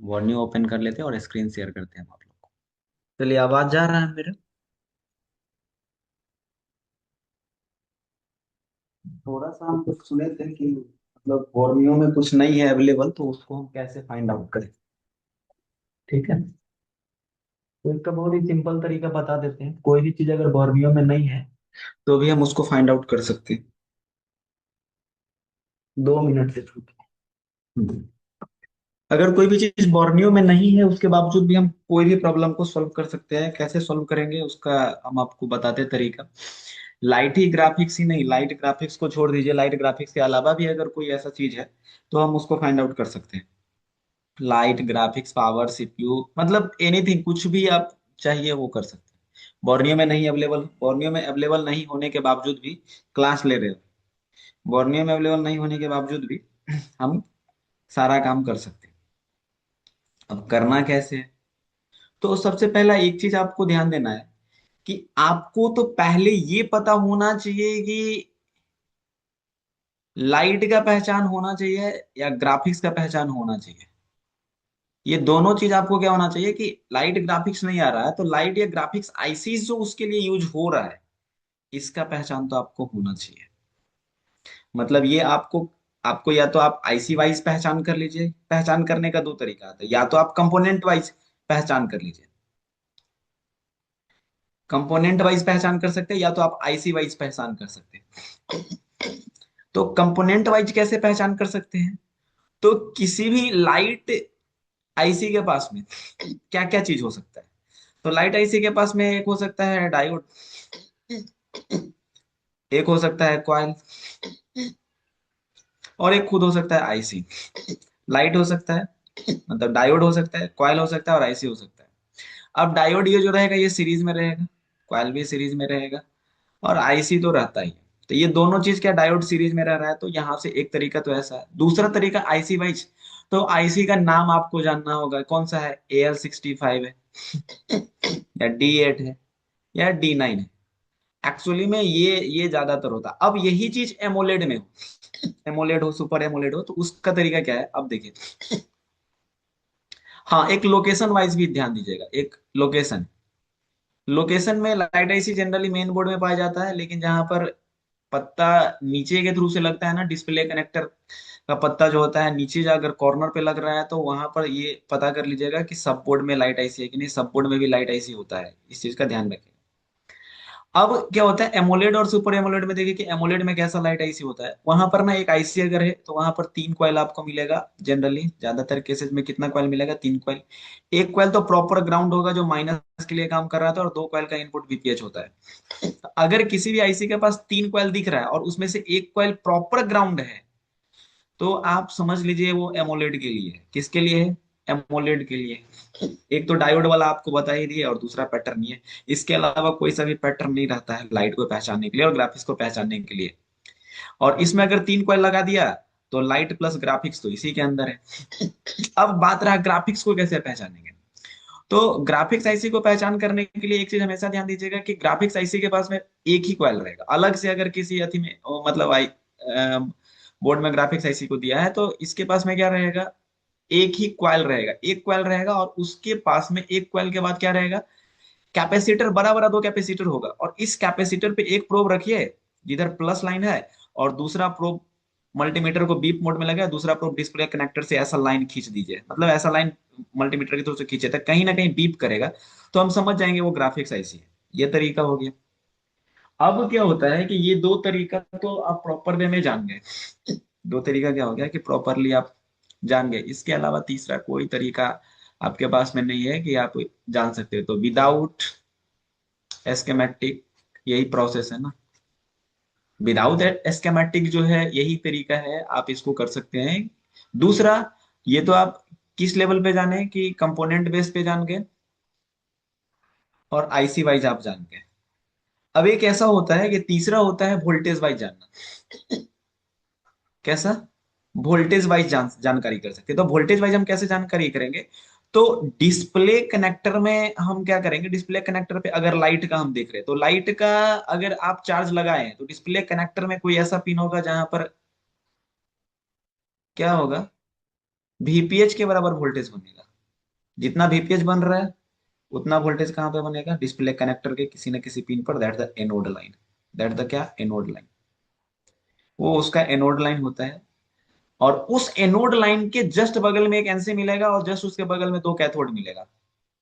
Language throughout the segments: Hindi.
वॉन्यू ओपन कर लेते हैं और स्क्रीन शेयर करते हैं हम आप लोग को। चलिए, आवाज जा रहा है मेरे? थोड़ा सा हम कुछ सुने थे कि मतलब बोर्नियो में कुछ नहीं है अवेलेबल, तो उसको हम कैसे फाइंड आउट करें। ठीक है, तो इसका बहुत ही सिंपल तरीका बता देते हैं। कोई भी चीज अगर बोर्नियो में नहीं है तो भी हम उसको फाइंड आउट कर सकते हैं। 2 मिनट से छूट। अगर कोई भी चीज बोर्नियो में नहीं है उसके बावजूद भी हम कोई भी प्रॉब्लम को सॉल्व कर सकते हैं। कैसे सॉल्व करेंगे उसका हम आपको बताते हैं तरीका। लाइट ही ग्राफिक्स ही नहीं, लाइट ग्राफिक्स को छोड़ दीजिए, लाइट ग्राफिक्स के अलावा भी अगर कोई ऐसा चीज है तो हम उसको फाइंड आउट कर सकते हैं। लाइट ग्राफिक्स पावर सीपीयू मतलब एनीथिंग, कुछ भी आप चाहिए वो कर सकते हैं। बोर्नियो में नहीं अवेलेबल, बोर्नियो में अवेलेबल नहीं होने के बावजूद भी क्लास ले रहे हो, बोर्नियो में अवेलेबल नहीं होने के बावजूद भी हम सारा काम कर सकते हैं। अब करना कैसे है? तो सबसे पहला एक चीज आपको ध्यान देना है कि आपको तो पहले ये पता होना चाहिए कि लाइट का पहचान होना चाहिए या ग्राफिक्स का पहचान होना चाहिए। ये दोनों चीज आपको क्या होना चाहिए कि लाइट ग्राफिक्स नहीं आ रहा है तो लाइट या ग्राफिक्स आईसीज जो उसके लिए यूज हो रहा है इसका पहचान तो आपको होना चाहिए। मतलब ये आपको आपको या तो आप आईसी वाइज पहचान कर लीजिए। पहचान करने का दो तरीका आता है, या तो आप कंपोनेंट वाइज पहचान कर लीजिए, कंपोनेंट वाइज पहचान कर सकते हैं, या तो आप आईसी वाइज पहचान कर सकते हैं। तो कंपोनेंट वाइज कैसे पहचान कर सकते हैं? तो किसी भी लाइट आईसी के पास में क्या क्या चीज हो सकता है? तो लाइट आईसी के पास में एक हो सकता है डायोड, एक हो सकता है कॉइल, और एक खुद हो सकता है आईसी। लाइट हो सकता है, मतलब डायोड हो सकता है, कॉइल हो सकता है और आईसी हो सकता है। अब डायोड ये जो रहेगा ये सीरीज में रहेगा, कॉइल भी सीरीज में रहेगा, और आईसी तो रहता ही है। तो ये दोनों चीज क्या डायोड सीरीज में रह रहा है, तो यहाँ से एक तरीका तो ऐसा है। दूसरा तरीका आईसी वाइज, तो आईसी का नाम आपको जानना होगा कौन सा है, AL65 है या D8 है या D9 है। एक्चुअली में ये ज्यादातर होता है। अब यही चीज एमोलेड में हो, एमोलेड हो, सुपर एमोलेड हो, तो उसका तरीका क्या है अब देखिए। हाँ, एक लोकेशन वाइज भी ध्यान दीजिएगा। एक लोकेशन, लोकेशन में light IC generally main board में पाया जाता है, लेकिन जहां पर पत्ता नीचे के थ्रू से लगता है ना, डिस्प्ले कनेक्टर का पत्ता जो होता है नीचे जा अगर कॉर्नर पे लग रहा है तो वहां पर ये पता कर लीजिएगा कि सब बोर्ड में लाइट आईसी है कि नहीं। सब बोर्ड में भी लाइट आईसी होता है, इस चीज का ध्यान रखें। अब क्या होता है एमोलेड और सुपर एमोलेड में, देखिए कि एमोलेड में कैसा लाइट आईसी होता है। वहां पर ना एक आईसी अगर है तो वहां पर 3 कॉइल आपको मिलेगा। जनरली ज्यादातर केसेस में कितना कॉइल मिलेगा, 3 कॉइल। एक कॉइल तो प्रॉपर ग्राउंड होगा जो माइनस के लिए काम कर रहा था, और 2 कॉइल का इनपुट वीपीएच होता है। अगर किसी भी आईसी के पास 3 कॉइल दिख रहा है और उसमें से एक कॉइल प्रॉपर ग्राउंड है, तो आप समझ लीजिए वो एमोलेड के लिए है। किसके लिए है? एमोलेड के लिए। एक तो डायोड वाला आपको बता ही दिया, और दूसरा पैटर्न ये। इसके अलावा कोई सा भी पैटर्न नहीं रहता है लाइट को पहचानने के लिए और ग्राफिक्स को पहचानने के लिए। और इसमें अगर 3 कॉइल लगा दिया तो लाइट प्लस ग्राफिक्स तो इसी के अंदर है। अब बात रहा ग्राफिक्स को कैसे पहचानेंगे। तो ग्राफिक्स आईसी को पहचान करने के लिए एक चीज हमेशा ध्यान दीजिएगा कि ग्राफिक्स आईसी के पास में एक ही कॉइल रहेगा। अलग से अगर किसी अथी में मतलब आई बोर्ड में ग्राफिक्स आईसी को दिया है तो इसके पास में क्या रहेगा, एक ही कॉइल रहेगा। एक कॉइल रहेगा और उसके पास में एक कॉइल के बाद क्या रहेगा, कैपेसिटर, बड़ा बड़ा 2 कैपेसिटर होगा। और इस कैपेसिटर पे एक प्रोब रखिए जिधर प्लस लाइन है, और दूसरा प्रोब मल्टीमीटर को बीप मोड में लगा, दूसरा प्रोब डिस्प्ले कनेक्टर से ऐसा लाइन खींच दीजिए। मतलब ऐसा लाइन मल्टीमीटर की थ्रू से खींचे तो कहीं ना कहीं बीप करेगा, तो हम समझ जाएंगे वो ग्राफिक्स आईसी है। ये तरीका हो गया। अब क्या होता है कि ये दो तरीका तो आप प्रॉपर वे में जान गए। दो तरीका क्या हो गया कि प्रॉपरली आप जान गए। इसके अलावा तीसरा कोई तरीका आपके पास में नहीं है कि आप जान सकते हो। तो विदाउट एस्केमेटिक, यही प्रोसेस है ना। विदाउट एस्केमेटिक जो है यही तरीका है, आप इसको कर सकते हैं। दूसरा, ये तो आप किस लेवल पे जाने कि कंपोनेंट बेस पे जान गए और आईसी वाइज आप जान गए। अब एक ऐसा होता है कि तीसरा होता है वोल्टेज वाइज जानना। कैसा? वोल्टेज वाइज जानकारी कर सकते हैं। तो वोल्टेज वाइज हम कैसे जानकारी करेंगे? तो डिस्प्ले कनेक्टर में हम क्या करेंगे, डिस्प्ले कनेक्टर पे अगर लाइट का हम देख रहे हैं तो लाइट का अगर आप चार्ज लगाए हैं तो डिस्प्ले कनेक्टर में कोई ऐसा पिन होगा जहां पर क्या होगा, वीपीएच के बराबर वोल्टेज बनेगा। जितना VPH बन रहा है उतना वोल्टेज कहाँ पे बनेगा, डिस्प्ले कनेक्टर के किसी न किसी पिन पर, that the anode line. That the क्या, एनोड लाइन। वो उसका एनोड लाइन होता है। और उस एनोड लाइन के जस्ट बगल में एक एनसी मिलेगा, और जस्ट उसके बगल में दो कैथोड मिलेगा,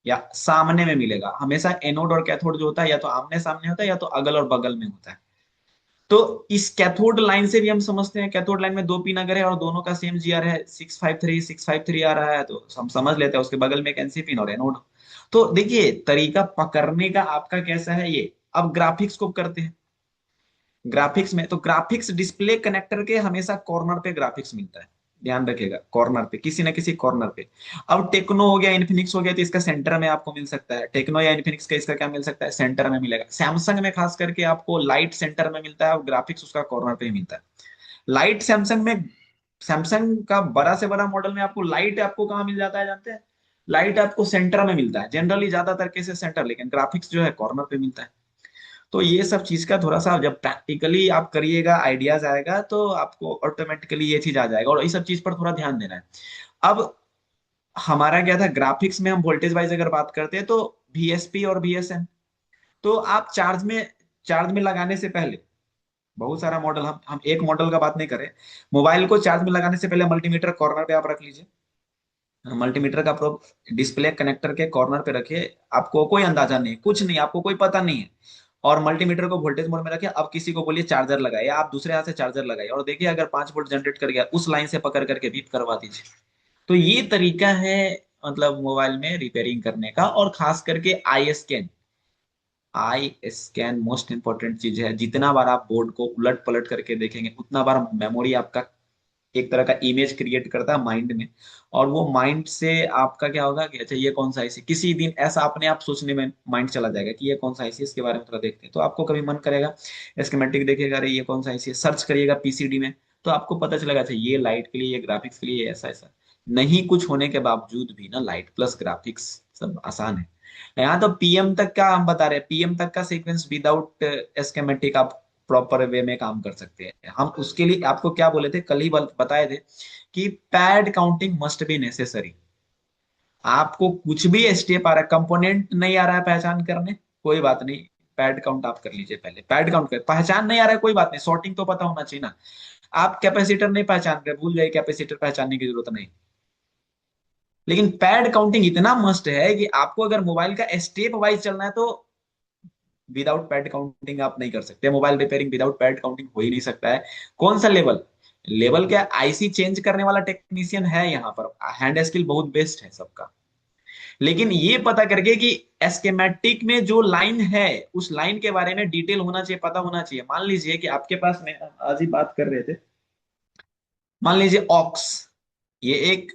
या सामने में मिलेगा। हमेशा एनोड और कैथोड जो होता है या तो आमने सामने होता है या तो अगल और बगल में होता है। तो इस कैथोड लाइन से भी हम समझते हैं, कैथोड लाइन में दो पिन अगर है और दोनों का सेम GR है, 653 आ रहा है, तो हम समझ लेते हैं उसके बगल में एक एनसी पिन और एनोड। तो देखिए तरीका पकड़ने का आपका कैसा है ये। अब ग्राफिक्स को करते हैं। ग्राफिक्स में तो ग्राफिक्स डिस्प्ले कनेक्टर के हमेशा कॉर्नर पे ग्राफिक्स मिलता है। ध्यान रखिएगा, कॉर्नर पे, किसी ना किसी कॉर्नर पे। अब टेक्नो हो गया, इन्फिनिक्स हो गया, तो इसका सेंटर में आपको मिल सकता है। टेक्नो या इन्फिनिक्स का इसका क्या मिल सकता है, सेंटर में मिलेगा। सैमसंग में खास करके आपको लाइट सेंटर में मिलता है और ग्राफिक्स उसका कॉर्नर पे ही मिलता है। लाइट सैमसंग में, सैमसंग का बड़ा से बड़ा मॉडल में आपको लाइट आपको कहाँ मिल जाता है जानते हैं। लाइट आपको सेंटर में मिलता है जनरली, ज्यादातर केसेस सेंटर, लेकिन ग्राफिक्स जो है कॉर्नर पे मिलता है। तो ये सब चीज का थोड़ा सा जब प्रैक्टिकली आप करिएगा, आइडियाज आएगा, तो आपको ऑटोमेटिकली ये चीज आ जाएगा, और ये सब चीज पर थोड़ा ध्यान देना है। अब हमारा क्या था, ग्राफिक्स में हम वोल्टेज वाइज अगर बात करते हैं तो VSP और VSM। तो आप चार्ज में लगाने से पहले, बहुत सारा मॉडल, हम एक मॉडल का बात नहीं करें। मोबाइल को चार्ज में लगाने से पहले मल्टीमीटर कॉर्नर पे आप रख लीजिए। मल्टीमीटर का प्रोब डिस्प्ले कनेक्टर के कॉर्नर पे रखिए। आपको कोई अंदाजा नहीं, कुछ नहीं, आपको कोई पता नहीं है। और मल्टीमीटर को वोल्टेज मोड में रखिए। अब किसी को बोलिए चार्जर लगाए, या आप दूसरे हाथ से चार्जर लगाइए, और देखिए अगर 5 वोल्ट जनरेट कर गया, उस लाइन से पकड़ करके बीप करवा दीजिए। तो ये तरीका है मतलब मोबाइल में रिपेयरिंग करने का। और खास करके आई स्कैन मोस्ट इंपॉर्टेंट चीज है। जितना बार आप बोर्ड को उलट पलट करके देखेंगे, उतना बार मेमोरी आपका एक तरह का इमेज क्रिएट करता है माइंड में। और वो माइंड से आपका क्या होगा कि अच्छा ये कौन सा आईसी, किसी दिन ऐसा अपने आप सोचने में माइंड चला जाएगा कि ये कौन सा आईसी, इसके बारे में थोड़ा देखते हैं, तो आपको कभी मन करेगा स्कीमेटिक देखिएगा, अरे ये कौन सा आईसी है, सर्च करिएगा PCD में। तो आपको पता चलेगा अच्छा ये लाइट के लिए, ये ग्राफिक्स के लिए, ये ऐसा ऐसा। नहीं कुछ होने के बावजूद भी ना, लाइट प्लस ग्राफिक्स सब आसान है। यहाँ तो PM तक का हम बता रहे हैं, PM तक का सीक्वेंस विदाउट स्कीमेटिक आप प्रॉपर वे में काम कर सकते हैं। हम उसके लिए आपको क्या बोले थे, कल ही बताए थे कि pad counting must be necessary. आपको कुछ भी स्टेप आ रहा है, कंपोनेंट नहीं आ रहा है पहचान करने, कोई बात नहीं, पैड काउंट आप कर लीजिए। पहले पैड काउंट कर, पहचान नहीं आ रहा है कोई बात नहीं, सॉर्टिंग तो पता होना चाहिए ना। आप कैपेसिटर नहीं पहचान रहे, भूल जाइए, कैपेसिटर पहचानने की जरूरत नहीं। लेकिन पैड काउंटिंग इतना मस्ट है कि आपको अगर मोबाइल का स्टेप वाइज चलना है, तो विदाउट पैड काउंटिंग आप नहीं कर सकते। Mobile repairing without pad counting हो ही नहीं सकता है। कौन सा लेवल, लेवल क्या, आईसी चेंज करने वाला टेक्नीशियन है यहाँ पर, हैंड स्किल बहुत बेस्ट है सबका। लेकिन ये पता करके कि एस्केमेटिक में जो लाइन है, उस लाइन के बारे में डिटेल होना चाहिए, पता होना चाहिए। मान लीजिए कि आपके पास में, आज ही बात कर रहे थे, मान लीजिए ऑक्स, ये एक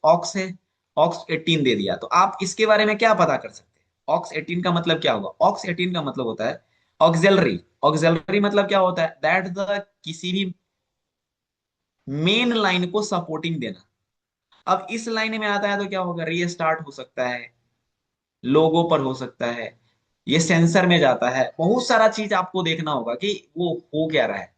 ऑक्स है, ऑक्स 18 दे दिया, तो आप इसके बारे में क्या पता कर सकते हैं। ऑक्स 18 का मतलब क्या होगा, ऑक्स 18 का मतलब होता है ऑक्सिलरी। ऑक्सिलरी मतलब क्या होता है, दैट द किसी भी मेन लाइन को सपोर्टिंग देना। अब इस लाइन में आता है तो क्या होगा, रीस्टार्ट हो सकता है, लोगो पर हो सकता है, ये सेंसर में जाता है, बहुत सारा चीज आपको देखना होगा कि वो हो क्या रहा है।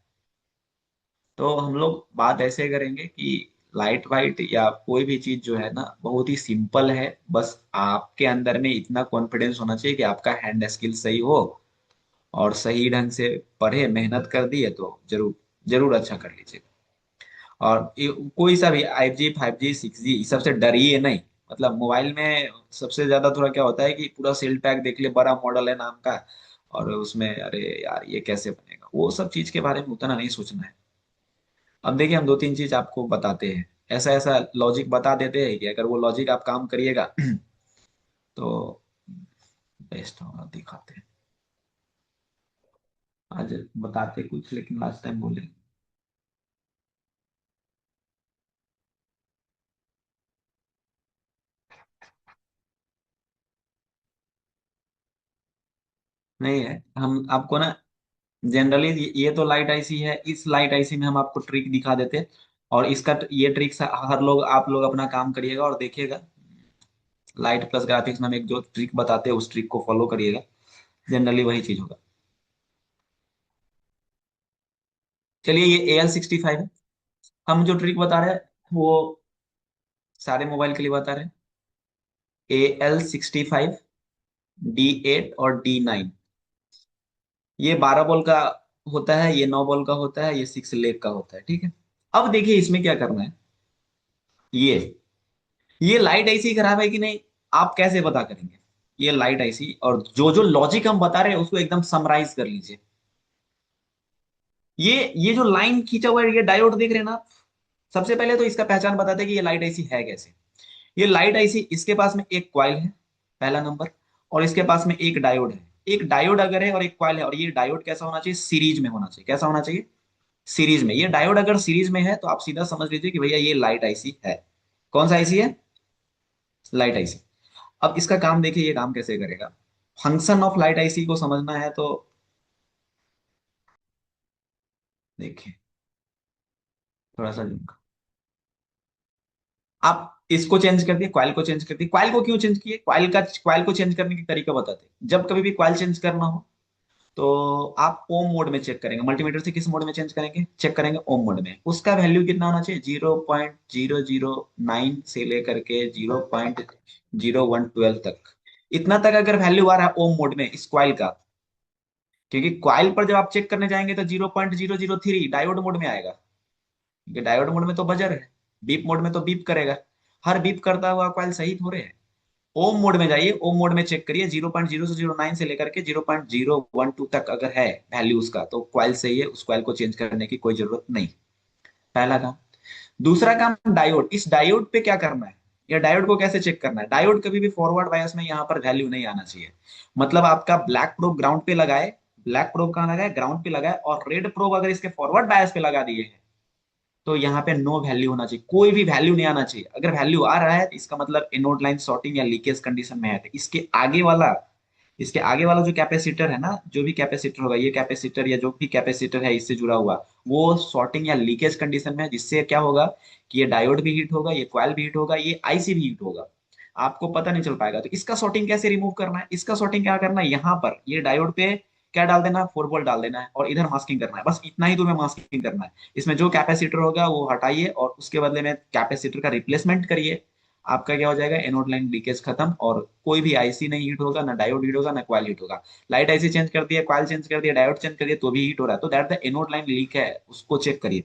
तो हम लोग बात ऐसे करेंगे कि लाइट वाइट या कोई भी चीज जो है ना, बहुत ही सिंपल है। बस आपके अंदर में इतना कॉन्फिडेंस होना चाहिए कि आपका हैंड स्किल सही हो, और सही ढंग से पढ़े, मेहनत कर दिए तो जरूर, जरूर अच्छा कर लीजिएगा। और कोई सा भी 5G 6G सबसे डरिए नहीं। मतलब मोबाइल में सबसे ज्यादा थोड़ा क्या होता है कि पूरा सेल पैक देख ले, बड़ा मॉडल है नाम का, और उसमें अरे यार ये कैसे बनेगा, वो सब चीज के बारे में उतना नहीं सोचना है। अब देखिए हम दो तीन चीज आपको बताते हैं, ऐसा ऐसा लॉजिक बता देते हैं कि अगर वो लॉजिक आप काम करिएगा तो बेस्ट होगा, दिखाते हैं। आज बताते कुछ, लेकिन लास्ट टाइम बोले नहीं है। हम आपको ना जनरली, ये तो लाइट आईसी है, इस लाइट आईसी में हम आपको ट्रिक दिखा देते हैं। और इसका ये ट्रिक हर लोग, आप लोग अपना काम करिएगा और देखिएगा। लाइट प्लस ग्राफिक्स में हम एक जो ट्रिक बताते हैं, उस ट्रिक को फॉलो करिएगा, जनरली वही चीज होगा। चलिए ये AL65 है। हम जो ट्रिक बता रहे हैं वो सारे मोबाइल के लिए बता रहे हैं। AL65, D8 और D9। ये 12 वोल्ट का होता है, ये 9 वोल्ट का होता है, ये 6 लेग का होता है, ठीक है। अब देखिए इसमें क्या करना है। ये लाइट ऐसी खराब है कि नहीं, आप कैसे पता करेंगे। ये लाइट ऐसी, और जो जो लॉजिक हम बता रहे हैं उसको एकदम समराइज कर लीजिए। ये जो लाइन खींचा हुआ है, ये डायोड देख रहे हैं ना आप? सबसे पहले तो इसका पहचान बताते हैं कि ये लाइट ऐसी है कैसे। ये लाइट ऐसी, इसके पास में एक कॉइल है, पहला नंबर, और इसके पास में एक डायोड है। एक डायोड अगर है और एक कॉइल है, और ये डायोड कैसा होना चाहिए, सीरीज में होना चाहिए। कैसा होना चाहिए, सीरीज में। ये डायोड अगर सीरीज में है तो आप सीधा समझ लीजिए कि भैया ये लाइट आईसी है। कौन सा आईसी है, लाइट आईसी। अब इसका काम देखिए, ये काम कैसे करेगा। फंक्शन ऑफ लाइट आईसी को समझना है तो देखिए, थोड़ा सा आप इसको चेंज कर दिए, क्वाइल को चेंज कर दिए। क्वाइल को क्यों चेंज किए, क्वाइल को चेंज करने की तरीका बताते हैं। जब कभी भी क्वाइल चेंज करना हो तो आप ओम मोड में चेक करेंगे। मल्टीमीटर से किस मोड में चेंज करेंगे, चेक करेंगे ओम मोड में। उसका वैल्यू कितना होना चाहिए, 0.009 से लेकर के 0.0112 तक। इतना तक अगर वैल्यू आ रहा है ओम मोड में इस क्वाइल का, क्योंकि क्वाइल पर जब आप चेक करने जाएंगे तो 0.003 डायोड मोड में आएगा, क्योंकि डायोड मोड में तो बजर है, बीप मोड में तो बीप करेगा। हर बीप करता हुआ कॉइल सही थोड़े है। ओम मोड में जाइए, ओम मोड में चेक करिए, 0.009 से लेकर के 0.012 तक अगर है वैल्यू उसका, तो क्वाइल सही है, उस क्वाइल को चेंज करने की कोई जरूरत नहीं। पहला काम। दूसरा काम, डायोड। इस डायोड पे क्या करना है, या डायोड को कैसे चेक करना है। डायोड कभी भी फॉरवर्ड बायस में यहाँ पर वैल्यू नहीं आना चाहिए। मतलब आपका ब्लैक प्रोब ग्राउंड पे लगाए, ब्लैक प्रोब कहाँ लगाए, ग्राउंड पे लगाए, और रेड प्रोब अगर इसके फॉरवर्ड बायस पे लगा दिए हैं, तो यहाँ पे नो वैल्यू होना चाहिए, कोई भी वैल्यू नहीं आना चाहिए। अगर वैल्यू आ रहा है तो इसका मतलब एनोड लाइन शॉर्टिंग या लीकेज कंडीशन में है। तो इसके आगे वाला जो कैपेसिटर है ना, जो भी कैपेसिटर होगा, ये कैपेसिटर या जो भी कैपेसिटर है इससे जुड़ा हुआ, वो शॉर्टिंग या लीकेज कंडीशन में है। जिससे क्या होगा कि ये डायोड भी हीट होगा, ये क्वाइल भी हीट होगा, ये आईसी भी हीट होगा, आपको पता नहीं चल पाएगा। तो इसका शॉर्टिंग कैसे रिमूव करना है, इसका शॉर्टिंग क्या करना है, यहाँ पर ये डायोड पे क्या डाल देना है, 4 वोल्ट डाल देना है, और इधर मास्किंग करना है। बस इतना ही तुम्हें मास्किंग करना है। इसमें जो कैपेसिटर होगा वो हटाइए, और उसके बदले में कैपेसिटर का रिप्लेसमेंट करिए। आपका क्या हो जाएगा, एनोड लाइन लीकेज खत्म, और कोई भी आईसी नहीं हीट होगा, ना डायोड हीट होगा, ना क्वाइल हीट होगा। लाइट आईसी चेंज कर दिया, क्वाइल चेंज कर दिया, डायोड चेंज कर दिया, तो भी हीट हो रहा है, तो that the anode line leak है, उसको चेक करिए।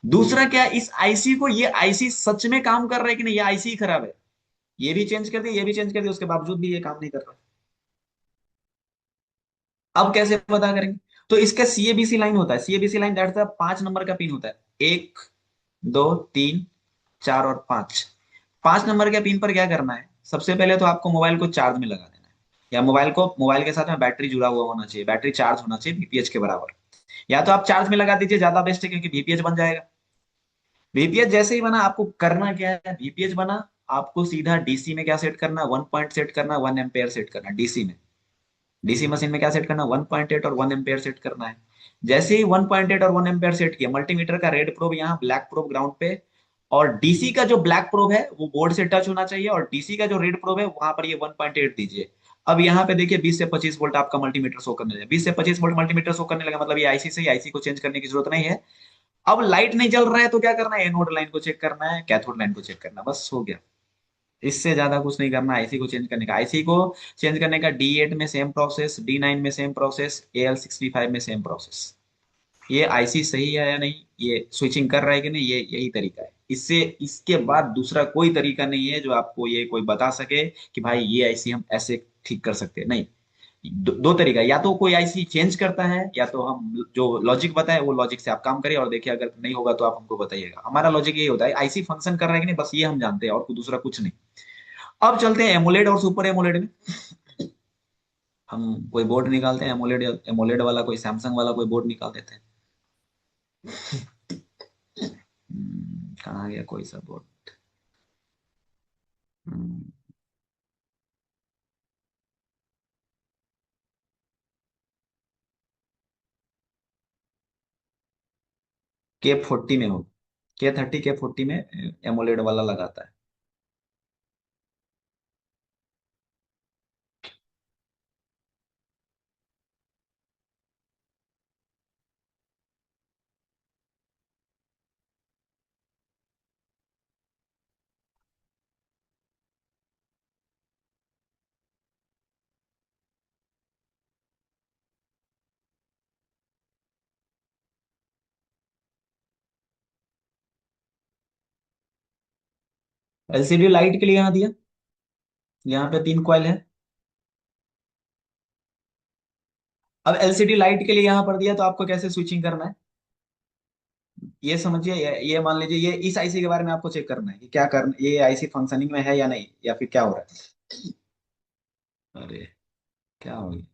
दूसरा क्या, इस आईसी को, ये आईसी सच में काम कर रहा है कि नहीं, ये आईसी ही खराब है। ये भी चेंज कर दिया, ये भी चेंज कर दिया, उसके बावजूद भी ये काम नहीं कर रहा। अब कैसे पता करेंगे। तो इसका सीएबीसी लाइन होता है, सीएबीसी लाइन दैट 5 नंबर का पिन होता है। 1, 2, 3, 4 और 5। 5 नंबर के पिन पर क्या करना है, सबसे पहले तो आपको मोबाइल को चार्ज में लगा देना है, या मोबाइल के साथ में बैटरी जुड़ा हुआ होना चाहिए, बैटरी चार्ज होना चाहिए वीपीएच के बराबर। या तो आप चार्ज में लगा दीजिए, ज्यादा बेस्ट है, क्योंकि वीपीएच बन जाएगा। वीपीएच जैसे ही बना, आपको करना क्या है, वीपीएच बना, आपको सीधा डीसी में क्या सेट करना, 1 पॉइंट सेट करना, 1 एम्पेयर सेट करना डीसी में। डीसी मशीन में क्या सेट करना, 1.8 और 1 एम्पेयर सेट करना है। जैसे ही 1.8 और 1 एम्पेयर सेट किया, मल्टीमीटर का रेड प्रोब यहाँ, ब्लैक प्रोब ग्राउंड पे, और डीसी का जो ब्लैक प्रोब है वो बोर्ड से टच होना चाहिए, और डीसी का जो रेड प्रोब है वहां पर ये 1.8 दीजिए। अब यहाँ पे देखिए 20 से 25 वोल्ट आपका मल्टीमीटर शो करने लगा। 20 से 25 वोल्ट मल्टीमीटर शो करने लगा, मतलब ये आईसी से ही, आईसी को चेंज करने की जरूरत नहीं है। अब लाइट नहीं जल रहा है तो क्या करना है, एनोड लाइन को चेक करना है, कैथोड लाइन को चेक करना है, बस हो गया। इससे ज्यादा कुछ नहीं करना आईसी को चेंज करने का। आईसी को चेंज करने का D8 में सेम प्रोसेस, D9 में सेम प्रोसेस, AL65 में सेम प्रोसेस। ये आईसी सही है या नहीं, ये स्विचिंग कर रहा है कि नहीं, ये यही तरीका है। इससे इसके बाद दूसरा कोई तरीका नहीं है जो आपको ये कोई बता सके कि भाई ये आईसी हम ऐसे ठीक कर सकते हैं, नहीं। दो तरीका है, या तो कोई आईसी चेंज करता है, या तो हम जो लॉजिक बताए वो लॉजिक से आप काम करिए, और देखिए अगर नहीं होगा तो आप हमको बताइएगा। हमारा लॉजिक यही होता है, आईसी फंक्शन कर रहा है कि नहीं, बस ये हम जानते हैं, और कुछ दूसरा कुछ नहीं। अब चलते हैं एमोलेड और सुपर एमोलेड में। हम कोई बोर्ड निकालते हैं, एमोलेड, एमोलेड वाला, कोई सैमसंग वाला कोई बोर्ड निकाल देते हैं। कहाँ गया कोई सा बोर्ड। K40 में हो, K30 K40 में एमोलेड वाला लगाता है। एलसीडी लाइट के लिए यहाँ दिया, यहाँ पे 3 कॉइल है। अब एलसीडी लाइट के लिए यहाँ पर दिया, तो आपको कैसे स्विचिंग करना है ये समझिए। ये मान लीजिए, ये इस आईसी के बारे में आपको चेक करना है कि क्या करना, ये आईसी फंक्शनिंग में है या नहीं, या फिर क्या हो रहा है। अरे क्या हो गया।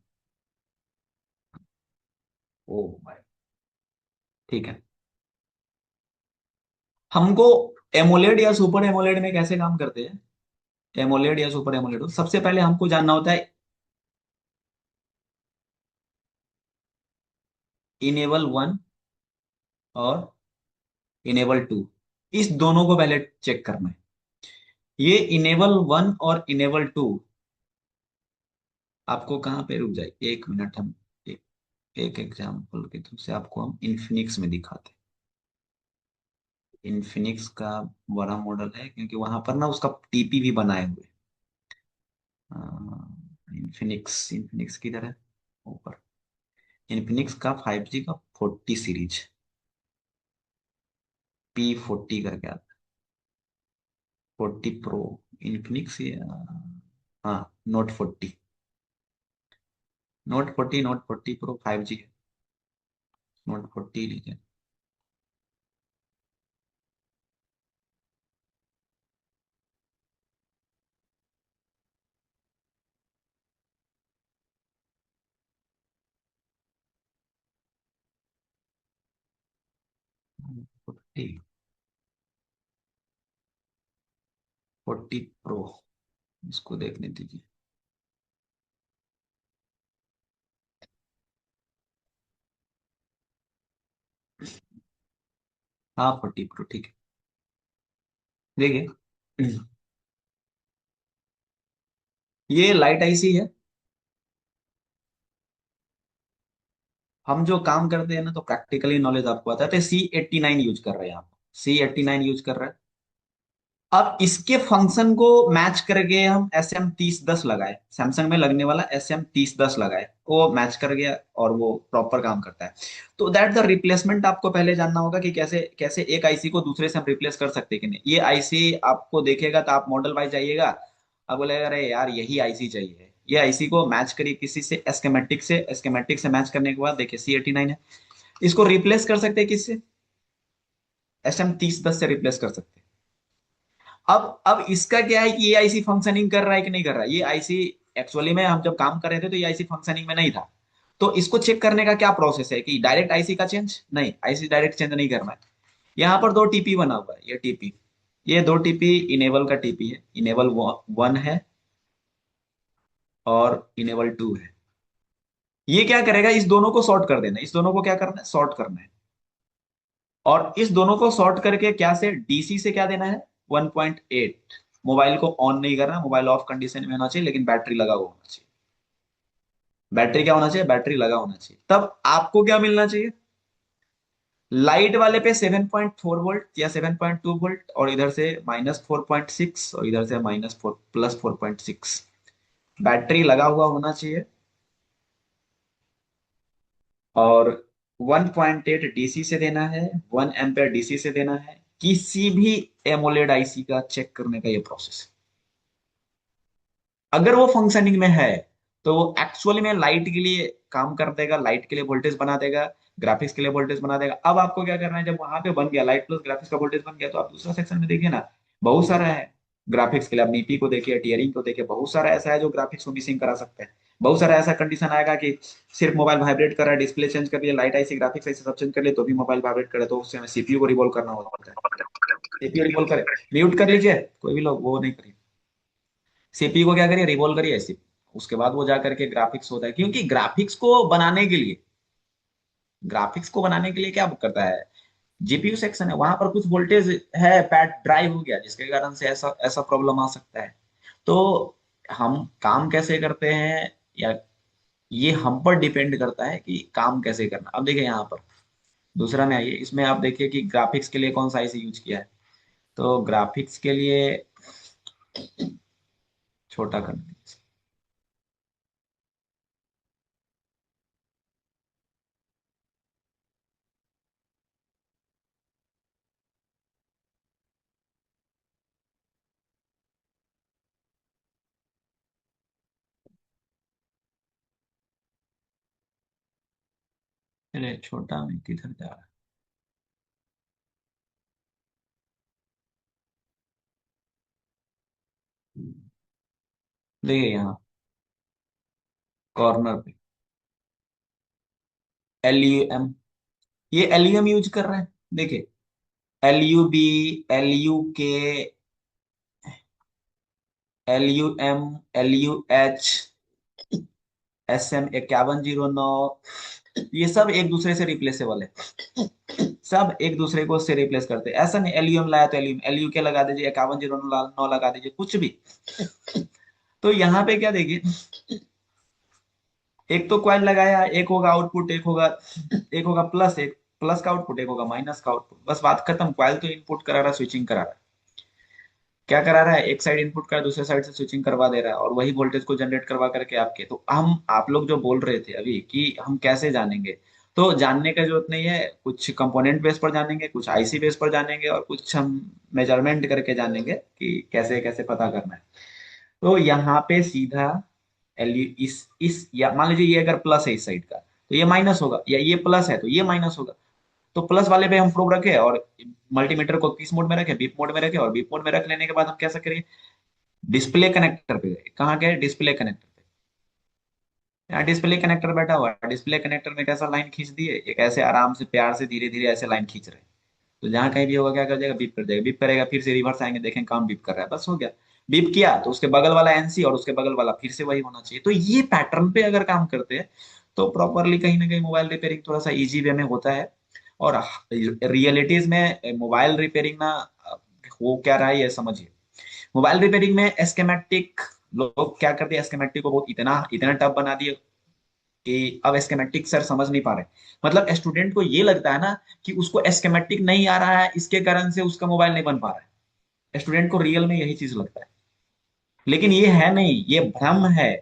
ओ भाई, ठीक है। हमको एमोलेड या सुपर एमोलेड में कैसे काम करते हैं, एमोलेड या सुपर एमोलेड, सबसे पहले हमको जानना होता है इनेबल 1 और इनेबल 2, इस दोनों को पहले चेक करना है। ये इनेबल 1 और इनेबल 2 आपको कहाँ पे, रुक जाए 1 मिनट, हम एक, एक एग्जाम्पल के थ्रू से आपको हम इन्फिनिक्स में दिखाते हैं। इन्फिनिक्स का बड़ा मॉडल है, क्योंकि वहां पर ना उसका टीपी भी बनाए हुए। इन्फिनिक्स, इन्फिनिक्स किधर है, ऊपर। इन्फिनिक्स का 5G का 40 सीरीज, P40 करके आता है, 40 प्रो, इन्फिनिक्स या, हाँ, note 40, note 40, note 40 pro 5G है, नोट 40 लीजिए। 40 प्रो, इसको देखने दीजिए। हाँ 40 प्रो, ठीक है। देखिए, ये लाइट आईसी है। हम जो काम करते हैं ना, तो प्रैक्टिकली नॉलेज आपको बताते हैं, C89 यूज कर रहे हैं आप, C89 यूज कर रहे हैं। अब इसके फंक्शन को मैच करके हम SM3010 लगाए, सैमसंग में लगने वाला SM3010 लगाए, वो मैच कर गया और वो प्रॉपर काम करता है। तो दैट द रिप्लेसमेंट आपको पहले जानना होगा कि कैसे कैसे एक आईसी को दूसरे से हम रिप्लेस कर सकते हैं कि नहीं। ये आईसी आपको देखेगा तो आप मॉडल वाइज जाइएगा, अब बोलेगा अरे यार यही आईसी चाहिए, ये आईसी को मैच करिए किसी से, एस्केमेटिक से, एस्केमेटिक से मैच करने के बाद देखिए C89 है, इसको रिप्लेस कर सकते हैं किससे, SM3010 से रिप्लेस कर सकते हैं। अब इसका क्या है कि ये आईसी फंक्शनिंग कर रहा है कि नहीं कर रहा है, ये आईसी एक्चुअली में हम जब काम कर रहे थे तो ये आईसी फंक्शनिंग में नहीं था। तो इसको चेक करने का क्या प्रोसेस है कि डायरेक्ट आईसी का चेंज, नहीं, आईसी डायरेक्ट चेंज नहीं करना है। यहाँ पर दो टीपी बना हुआ है, ये टीपी, ये दो टीपी इनेबल का टीपी है, इनेबल 1 है और इनेबल 2 है। ये क्या करेगा, इस दोनों को सॉर्ट कर देना, इस दोनों को क्या करना है, सॉर्ट करना है। और इस दोनों को सॉर्ट करके क्या से, डीसी से क्या देना है, 1.8। मोबाइल को ऑन नहीं करना, मोबाइल ऑफ कंडीशन में होना चाहिए, लेकिन बैटरी लगा हुआ होना चाहिए। बैटरी क्या होना चाहिए, बैटरी लगा होना चाहिए। तब आपको क्या मिलना चाहिए, लाइट वाले पे 7.4 वोल्ट या 7.2 वोल्ट, और इधर से -4.6, और इधर से -4 +4.6, बैटरी लगा हुआ होना चाहिए। और 1.8 डीसी से देना है, 1 एम्पेयर डीसी से देना है, किसी भी एमोलेड आईसी का चेक करने का ये प्रोसेस है। अगर वो फंक्शनिंग में है तो वो एक्चुअली में लाइट के लिए काम कर देगा, लाइट के लिए वोल्टेज बना देगा, ग्राफिक्स के लिए वोल्टेज बना देगा। अब आपको क्या करना है, जब वहां पे बन गया लाइट प्लस ग्राफिक्स का वोल्टेज बन गया, तो आप दूसरा सेक्शन में देखिए ना, बहुत सारा है ग्राफिक्स के लिए। आप नीटी को देखिए, टीयरिंग को देखिए, बहुत सारा ऐसा है जो ग्राफिक्स को मिसिंग करा सकते हैं। बहुत सारा ऐसा कंडीशन आएगा कि सिर्फ मोबाइल वाइब्रेट कर रहा है, डिस्प्ले चेंज कर लिया, लाइट ऐसी ग्राफिक्स ऐसे सब चेंज कर लिए, तो भी मोबाइल वाइब्रेट करे, तो उससे हमें सीपीयू को रिवॉल्व करना होता है। सीपीयू रिवॉल्व करे, म्यूट कर लीजिए, कोई भी लोग वो नहीं करिए, सीपीयू को क्या करिए, रिवॉल्व करिए ऐसे, उसके बाद वो जा करके ग्राफिक्स होता है। क्योंकि ग्राफिक्स को बनाने के लिए क्या करता है, जीपीयू सेक्शन है, वहां पर कुछ वोल्टेज है, पैड ड्राइव हो गया, जिसके कारण से ऐसा ऐसा प्रॉब्लम आ सकता है। तो हम काम कैसे करते हैं, या ये हम पर डिपेंड करता है कि काम कैसे करना। अब देखिए यहाँ पर दूसरा में आइए, इसमें आप देखिए कि ग्राफिक्स के लिए कौन सा आईसी यूज किया है। तो ग्राफिक्स के लिए छोटा कर दीजिए। अरे छोटा में किधर जा रहा है? देखिए यहाँ कॉर्नर पे LUM, ये LUM यूज कर रहे हैं। देखिए LUB, LUK, LUM, LUH, SM 5109, ये सब एक दूसरे से रिप्लेसेबल है। सब एक दूसरे को से रिप्लेस करते हैं। ऐसा नहीं LUM लाया तो LUK लगा दीजिए, 5109 लगा दीजिए, कुछ भी। तो यहाँ पे क्या देखिए, एक तो कॉइल लगाया, एक होगा आउटपुट, एक होगा प्लस, एक प्लस का आउटपुट, एक होगा माइनस का आउटपुट, बस बात खत्म। कॉइल तो इनपुट करा रहा है, स्विचिंग करा रहा है। क्या करा रहा है, एक साइड इनपुट कर दूसरे साइड से स्विचिंग करवा दे रहा है, और वही वोल्टेज को जनरेट करवा करके आपके, तो हम आप लोग जो बोल रहे थे अभी कि हम कैसे जानेंगे, तो जानने का जरूरत नहीं है। कुछ कंपोनेंट बेस पर जानेंगे, कुछ IC बेस पर जानेंगे, और कुछ हम मेजरमेंट करके जानेंगे कि कैसे कैसे पता करना है। तो यहाँ पे सीधा एलयू इस या मान लीजिए ये अगर प्लस है इस साइड का, तो ये माइनस होगा, या ये प्लस है तो ये माइनस होगा। तो प्लस वाले पे हम प्रोब रखे, और मल्टीमीटर को किस मोड में रखे, बीप मोड में रखे, और बीप मोड में रख लेने के बाद हम कैसा करेंगे, डिस्प्ले कनेक्टर पे गए। कहाँ गए, डिस्प्ले कनेक्टर पे। यहाँ डिस्प्ले कनेक्टर बैठा हुआ है, डिस्प्ले कनेक्टर में कैसा लाइन खींच दिए, एक ऐसे आराम से प्यार से धीरे धीरे ऐसे लाइन खींच रहे हैं। तो जहां कहीं भी होगा क्या कर जाएगा, बीप कर जाएगा, बीप करेगा, फिर से रिवर्स आएंगे, देखें कौन बीप कर रहा है, बस हो गया। बीप किया तो उसके बगल वाला NC और उसके बगल वाला फिर से वही होना चाहिए। तो ये पैटर्न पे अगर काम करते हैं तो प्रॉपरली कहीं ना कहीं मोबाइल रिपेयरिंग थोड़ा सा इजी वे में होता है। और रियलिटीज में मोबाइल रिपेयरिंग ना हो क्या रहा है ये समझिए। मोबाइल रिपेयरिंग में एस्केमेटिक, लोग क्या करते हैं, एस्केमेटिक को बहुत इतना इतना टफ बना दिए कि अब एस्केमेटिक सर समझ नहीं पा रहे। मतलब स्टूडेंट को ये लगता है ना कि उसको एस्केमेटिक नहीं आ रहा है, इसके कारण से उसका मोबाइल नहीं बन पा रहा है। स्टूडेंट को रियल में यही चीज लगता है, लेकिन ये है नहीं, ये भ्रम है।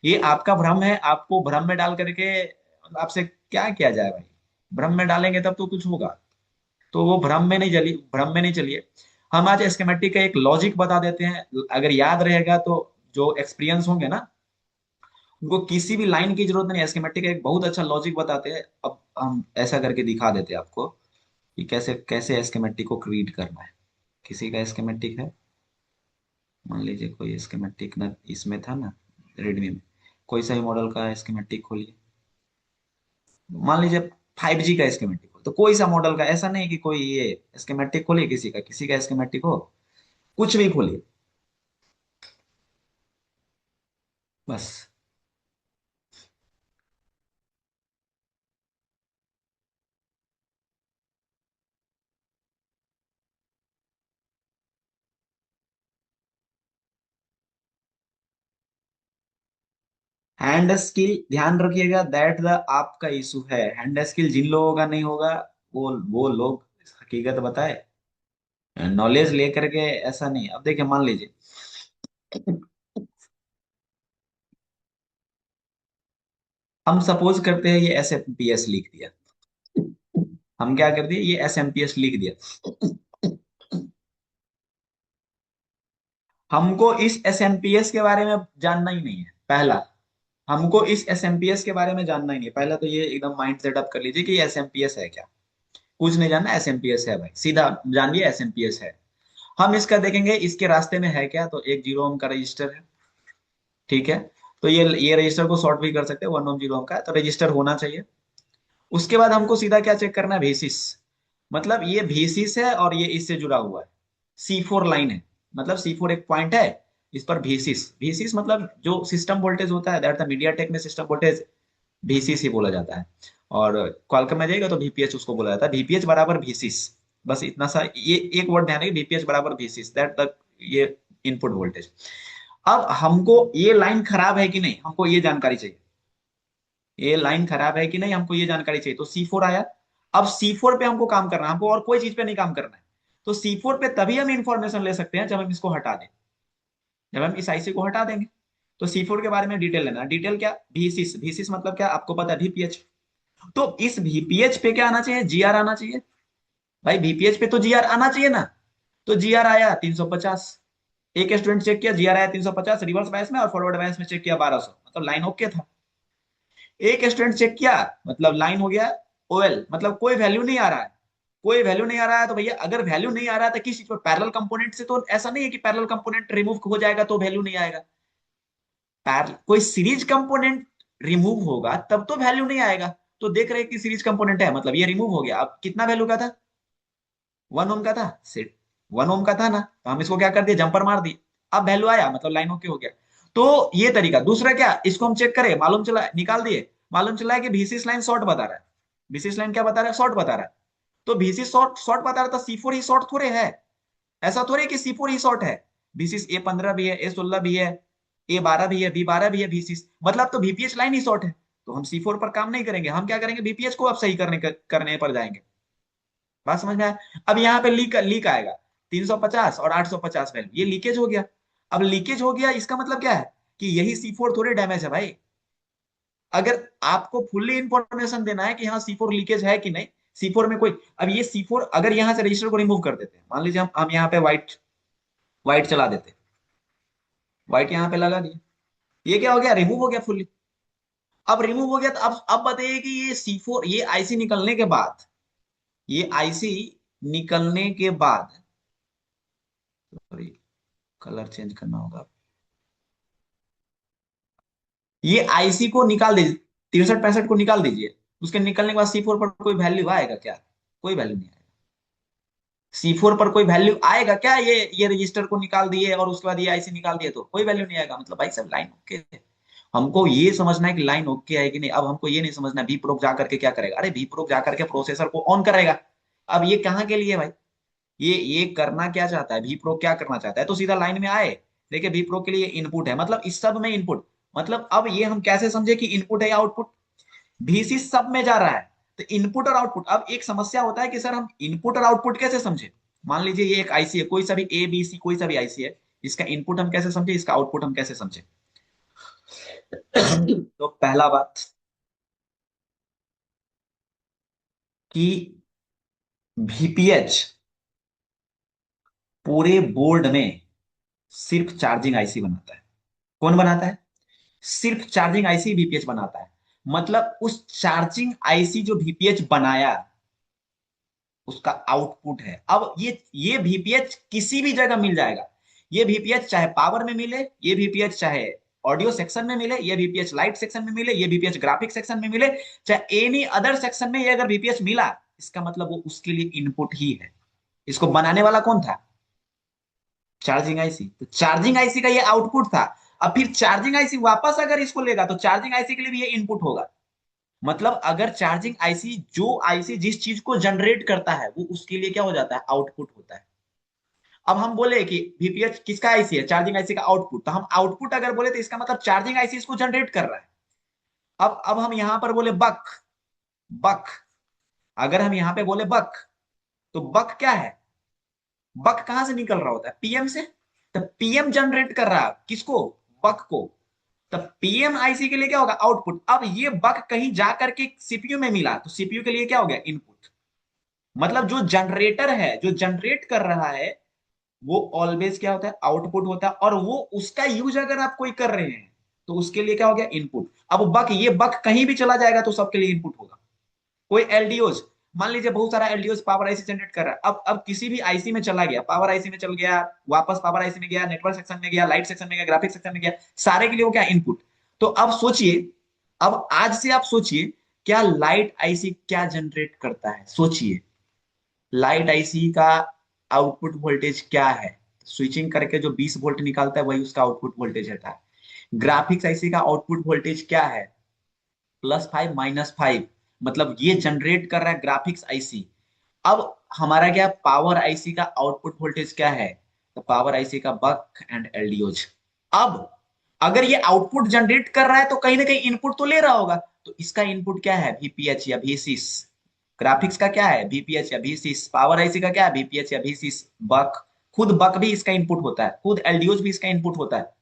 ये आपका भ्रम है, आपको भ्रम में डाल करके आपसे क्या किया जाए भाई। भ्रम में डालेंगे तब तो कुछ होगा। तो वो भ्रम में नहीं चलिए। हम आज एस्केमेटिक का एक लॉजिक बता देते हैं, अगर याद रहेगा तो जो एक्सपीरियंस होंगे ना, उनको किसी भी लाइन की जरूरत नहीं है। स्कीमेटिक एक बहुत अच्छा लॉजिक बताते हैं, अब हम ऐसा करके दिखा देते हैं आपको कि कैसे कैसे स्कीमेटिक को क्रिएट करना है। किसी का स्कीमेटिक है, मान लीजिए कोई स्कीमेटिक ना इसमें था ना, रेडमी में, कोई सा भी मॉडल का स्कीमेटिक खोलिए। मान लीजिए 5G का स्कीमेटिक हो, तो कोई सा मॉडल का, ऐसा नहीं कि कोई ये स्कीमेटिक खोलिए, किसी का स्कीमेटिक हो, कुछ भी खोलिए बस। हैंड स्किल ध्यान रखिएगा, दैट द आपका इशू है। हैंड स्किल जिन लोगों का नहीं होगा, वो लोग हकीकत बताए, नॉलेज लेकर के ऐसा नहीं। अब देखिए मान लीजिए, हम सपोज करते हैं ये SMPS लिख दिया। हम क्या कर दिए, ये SMPS लिख दिया। हमको इस SMPS के बारे में जानना ही नहीं है पहला। हमको इस SMPS के बारे में जानना ही नहीं है पहला, तो ये एकदम माइंड सेटअप कर लीजिए कि ये SMPS है क्या। कुछ नहीं जानना, SMPS है भाई, सीधा जानिए SMPS है। हम इसका देखेंगे इसके रास्ते में है क्या, तो एक 0 ओम का रजिस्टर है, ठीक है। तो ये रजिस्टर को शॉर्ट भी कर सकते हैं, 1 ओम 0 ओम का है, तो रजिस्टर होना चाहिए। उसके बाद हमको सीधा क्या चेक करना है, भेसिस। मतलब ये भेसिस है और ये इससे जुड़ा हुआ है, C4 लाइन है। मतलब C4 एक पॉइंट है, इस पर भेसिस, भेसिस मतलब जो सिस्टम वोल्टेज होता है, दैट द मीडिया टेक में सिस्टम वोल्टेज VCC बोला जाता है। और क्वालकॉम में जाएगा तो VPH उसको बोला जाता है, VPH बराबर VCS। बस इतना सा ये एक वर्ड ध्यान रखिए, VPH बराबर VCS, दैट तक ये इनपुट वोल्टेज। अब हमको ये लाइन खराब है कि नहीं, हमको ये जानकारी चाहिए। ये लाइन खराब है कि नहीं, हमको ये जानकारी चाहिए। तो C4 आया। अब C4 पे हमको काम करना है, हमको और कोई चीज पे नहीं काम करना है। तो C4 पे तभी हम इंफॉर्मेशन ले सकते हैं जब हम इसको हटा दें, जब हम इस IC को हटा देंगे। तो C4 के बारे में डिटेल लेना। डिटेल क्या, VCS, VCS मतलब क्या आपको पता है, VPH। तो इस VPH पे क्या आना चाहिए, GR आना चाहिए। भाई VPH पे तो GR आना चाहिए ना। तो GR आया 350। एक स्टूडेंट चेक किया, GR आया 350 रिवर्स बायस में, और फॉरवर्ड बायस में चेक किया 1200, मतलब लाइन ओके था। एक स्टूडेंट चेक किया, मतलब लाइन हो गया ओएल मतलब कोई वैल्यू नहीं आ रहा है, कोई वैल्यू नहीं आ रहा है। तो भैया अगर वैल्यू नहीं आ रहा है तो किस चीज पर, पैरेलल कंपोनेंट से। तो ऐसा नहीं है कि पैरेलल कंपोनेंट रिमूव हो जाएगा तो वैल्यू नहीं आएगा। कोई सीरीज कंपोनेंट रिमूव होगा तब तो वैल्यू नहीं आएगा। तो देख रहे हैं कि सीरीज कंपोनेंट है, मतलब ये रिमूव हो गया। अब कितना वैल्यू का था, 1 ओम का था, सेट 1 ओम का था ना, तो हम इसको क्या कर दिए, जंपर मार दिए। अब वैल्यू आया, मतलब लाइन ओके हो गया। तो ये तरीका। दूसरा क्या, इसको हम चेक करें, मालूम चला, निकाल दिए, मालूम चला है कि बीसीस लाइन शॉर्ट बता रहा है। बीसीस लाइन क्या बता रहा है, शॉर्ट बता रहा है। तो बीसी शॉर्ट शॉर्ट बता रहा था, C4 ही शॉर्ट थोड़े है। ऐसा थोड़े कि C4 ही शॉर्ट है। बीसीस A15 भी है, A16 भी है, A12 भी है, B12 भी है बीसीस, मतलब तो बीपीएच लाइन ही शॉर्ट है। तो हम C4 पर काम नहीं करेंगे, हम क्या करेंगे, बीपीएच को अब सही करने पर जाएंगे। बात समझ में आया। अब यहाँ पे लीक लीक आएगा, 350 और 850 वैल्यू, ये लीकेज हो गया। अब लीकेज हो गया, इसका मतलब क्या है कि यही C4 थोड़े डैमेज है भाई। अगर आपको फुल्ली इंफॉर्मेशन देना है कि हाँ C4 लीकेज है कि नहीं, C4 में कोई, अब ये C4 अगर यहाँ से रजिस्टर को रिमूव कर देते हैं, मान लीजिए हम यहाँ पे व्हाइट व्हाइट चला देते, व्हाइट यहाँ पे लगा दिए, ये क्या हो गया, रिमूव हो गया फुल्ली। अब रिमूव हो गया तो अब बताइए कि ये C4, ये आईसी निकलने के बाद, ये आईसी निकलने के बाद, सॉरी कलर चेंज करना होगा, ये आईसी को निकाल दीजिए, 6365 को निकाल दीजिए। उसके निकलने के बाद C4 पर कोई वैल्यू आएगा क्या, कोई वैल्यू नहीं आएगा। C4 पर कोई वैल्यू आएगा क्या, ये रजिस्टर को निकाल दिए और उसके बाद ये आईसी निकाल दिए तो कोई वैल्यू नहीं आएगा। मतलब भाई सब लाइन ओके है। हमको ये समझना है कि लाइन ओके है कि नहीं। अब हमको ये नहीं समझना वी प्रोक जाकर के क्या करेगा, अरे वी प्रोक जाकर के प्रोसेसर को ऑन करेगा। अब ये कहाँ के लिए भाई, ये करना क्या चाहता है, वी प्रो क्या करना चाहता है, तो सीधा लाइन में आए। देखिए वी प्रो के लिए इनपुट है, मतलब इस सब में इनपुट, मतलब अब ये हम कैसे समझे कि इनपुट है या आउटपुट, VC सब में जा रहा है। तो इनपुट और आउटपुट, अब एक समस्या होता है कि सर हम इनपुट और आउटपुट कैसे समझे। मान लीजिए ये एक आईसी है, कोई सा भी ABC, कोई सा भी आईसी है, इसका इनपुट हम कैसे समझे, इसका आउटपुट हम कैसे समझे। तो पहला बात कि VPH पूरे बोर्ड में सिर्फ चार्जिंग आईसी बनाता है। कौन बनाता है, सिर्फ चार्जिंग आईसी VPH बनाता है। मतलब उस चार्जिंग आईसी जो VPH बनाया, उसका आउटपुट है। अब ये VPH किसी भी जगह मिल जाएगा। ये VPH चाहे पावर में मिले, ये VPH चाहे ऑडियो सेक्शन में मिले, ये VPH लाइट सेक्शन में मिले, ये VPH ग्राफिक सेक्शन में मिले, चाहे एनी अदर सेक्शन में ये अगर VPH मिला, इसका मतलब वो उसके लिए इनपुट ही है। इसको बनाने वाला कौन था, चार्जिंग आईसी। तो चार्जिंग आईसी का ये आउटपुट था। अब फिर चार्जिंग आईसी वापस अगर इसको लेगा तो चार्जिंग आईसी के लिए भी ये इनपुट होगा। मतलब अगर चार्जिंग आईसी, जो आईसी जिस चीज को जनरेट करता है वो उसके लिए क्या हो जाता है, आउटपुट होता है। अब हम बोले कि VPH किसका आईसी है, चार्जिंग आईसी का आउटपुट, तो हम आउटपुट अगर बोले तो इसका मतलब चार्जिंग आईसी इसको जनरेट कर रहा है। अब हम यहां पर बोले बक, बक, अगर हम यहां पे बोले बक, तो बक क्या है, बक कहां से निकल रहा होता है, पीएम से। तो पीएम जनरेट कर रहा है किसको, बक को। तब पीएम आईसी के लिए क्या होगा, आउटपुट। अब ये बग कहीं जा करके सीपीयू में मिला तो सीपीयू के लिए क्या हो गया, इनपुट। मतलब जो जनरेटर है, जो जनरेट कर रहा है, वो ऑलवेज क्या होता है, आउटपुट होता है। और वो उसका यूज अगर आप कोई कर रहे हैं तो उसके लिए क्या हो गया, इनपुट। अब बक, ये बक कहीं भी चला जाएगा तो सबके लिए इनपुट होगा। कोई एलडीओज, मान लीजिए बहुत सारा एलडीओज पावर आईसी जनरेट कर रहा है, अब किसी भी आईसी में चला गया, पावर आईसी में चल गया, वापस पावर आईसी में गया, नेटवर्क सेक्शन में गया, लाइट सेक्शन में गया, ग्राफिक सेक्शन में गया, सारे के लिए वो क्या, इनपुट। तो अब सोचिए, अब आज से आप सोचिए, क्या लाइट आईसी क्या जनरेट करता है, सोचिए। लाइट आईसी का आउटपुट वोल्टेज क्या है, स्विचिंग करके जो 20 वोल्ट निकालता है वही उसका आउटपुट वोल्टेज रहता है। ग्राफिक्स आईसी का आउटपुट वोल्टेज क्या है, +5 -5, मतलब ये जनरेट कर रहा है ग्राफिक्स आईसी। अब हमारा क्या, पावर आईसी का आउटपुट वोल्टेज क्या है, तो पावर आईसी का बक एंड एलडीओज। अब अगर ये आउटपुट जनरेट कर रहा है तो कहीं ना कहीं इनपुट तो ले रहा होगा। तो इसका इनपुट क्या है, VPH या VSys। ग्राफिक्स का क्या है, VPH या VSys। पावर आईसी का क्या है, VPH या VSys। बक, खुद बक भी इसका इनपुट होता है, खुद एलडीओज भी इसका इनपुट होता है।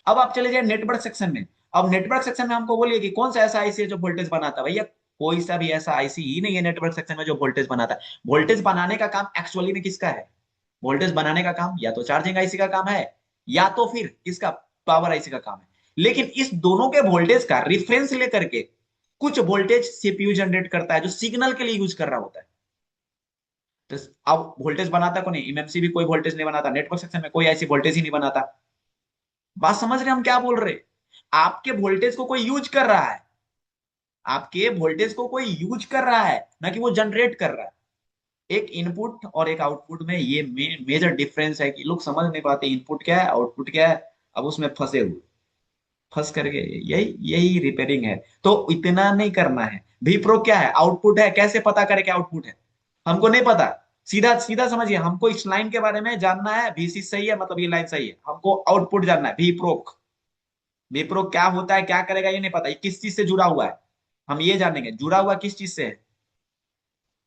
अब आप चले जाए नेटवर्क सेक्शन में। अब नेटवर्क सेक्शन में हमको बोलिए कि कौन सा ऐसा आईसी है जो वोल्टेज बनाता है, भैया कोई सा भी ऐसा आईसी ही नहीं है नेटवर्क सेक्शन में जो वोल्टेज बनाता है। वोल्टेज बनाने का काम एक्चुअली में किसका है, वोल्टेज बनाने का काम या तो चार्जिंग आईसी का काम है, या तो फिर किसका, पावर आईसी का काम है। लेकिन इस दोनों के वोल्टेज का रिफरेंस लेकर के कुछ वोल्टेज सीपीयू जनरेट करता है जो सिग्नल के लिए यूज कर रहा होता है। तो अब वोल्टेज बनाता कौन है? एमएमसी भी कोई वोल्टेज नहीं बनाता, नेटवर्क सेक्शन में कोई ऐसी वोल्टेज ही नहीं बनाता। बात समझ रहे हैं हम क्या बोल रहे? आपके वोल्टेज को कोई यूज कर रहा है, आपके वोल्टेज को कोई यूज कर रहा है, ना कि वो जनरेट कर रहा है। एक इनपुट और एक आउटपुट में ये मेजर डिफरेंस है कि लोग समझ नहीं पाते इनपुट क्या है आउटपुट क्या है। अब उसमें फंसे हुए, फंस करके यही यही रिपेयरिंग है। तो इतना नहीं करना है। भी प्रो क्या है? आउटपुट है। कैसे पता करें क्या आउटपुट है? हमको नहीं पता। सीधा सीधा समझिए, हमको इस लाइन के बारे में जानना है, VC सही है मतलब ये लाइन सही है, हमको आउटपुट जानना है भी प्रो। भी प्रो क्या होता है, क्या करेगा, ये नहीं पता। ये किस चीज से जुड़ा हुआ है, हम ये जानेंगे। जुड़ा हुआ किस चीज से है?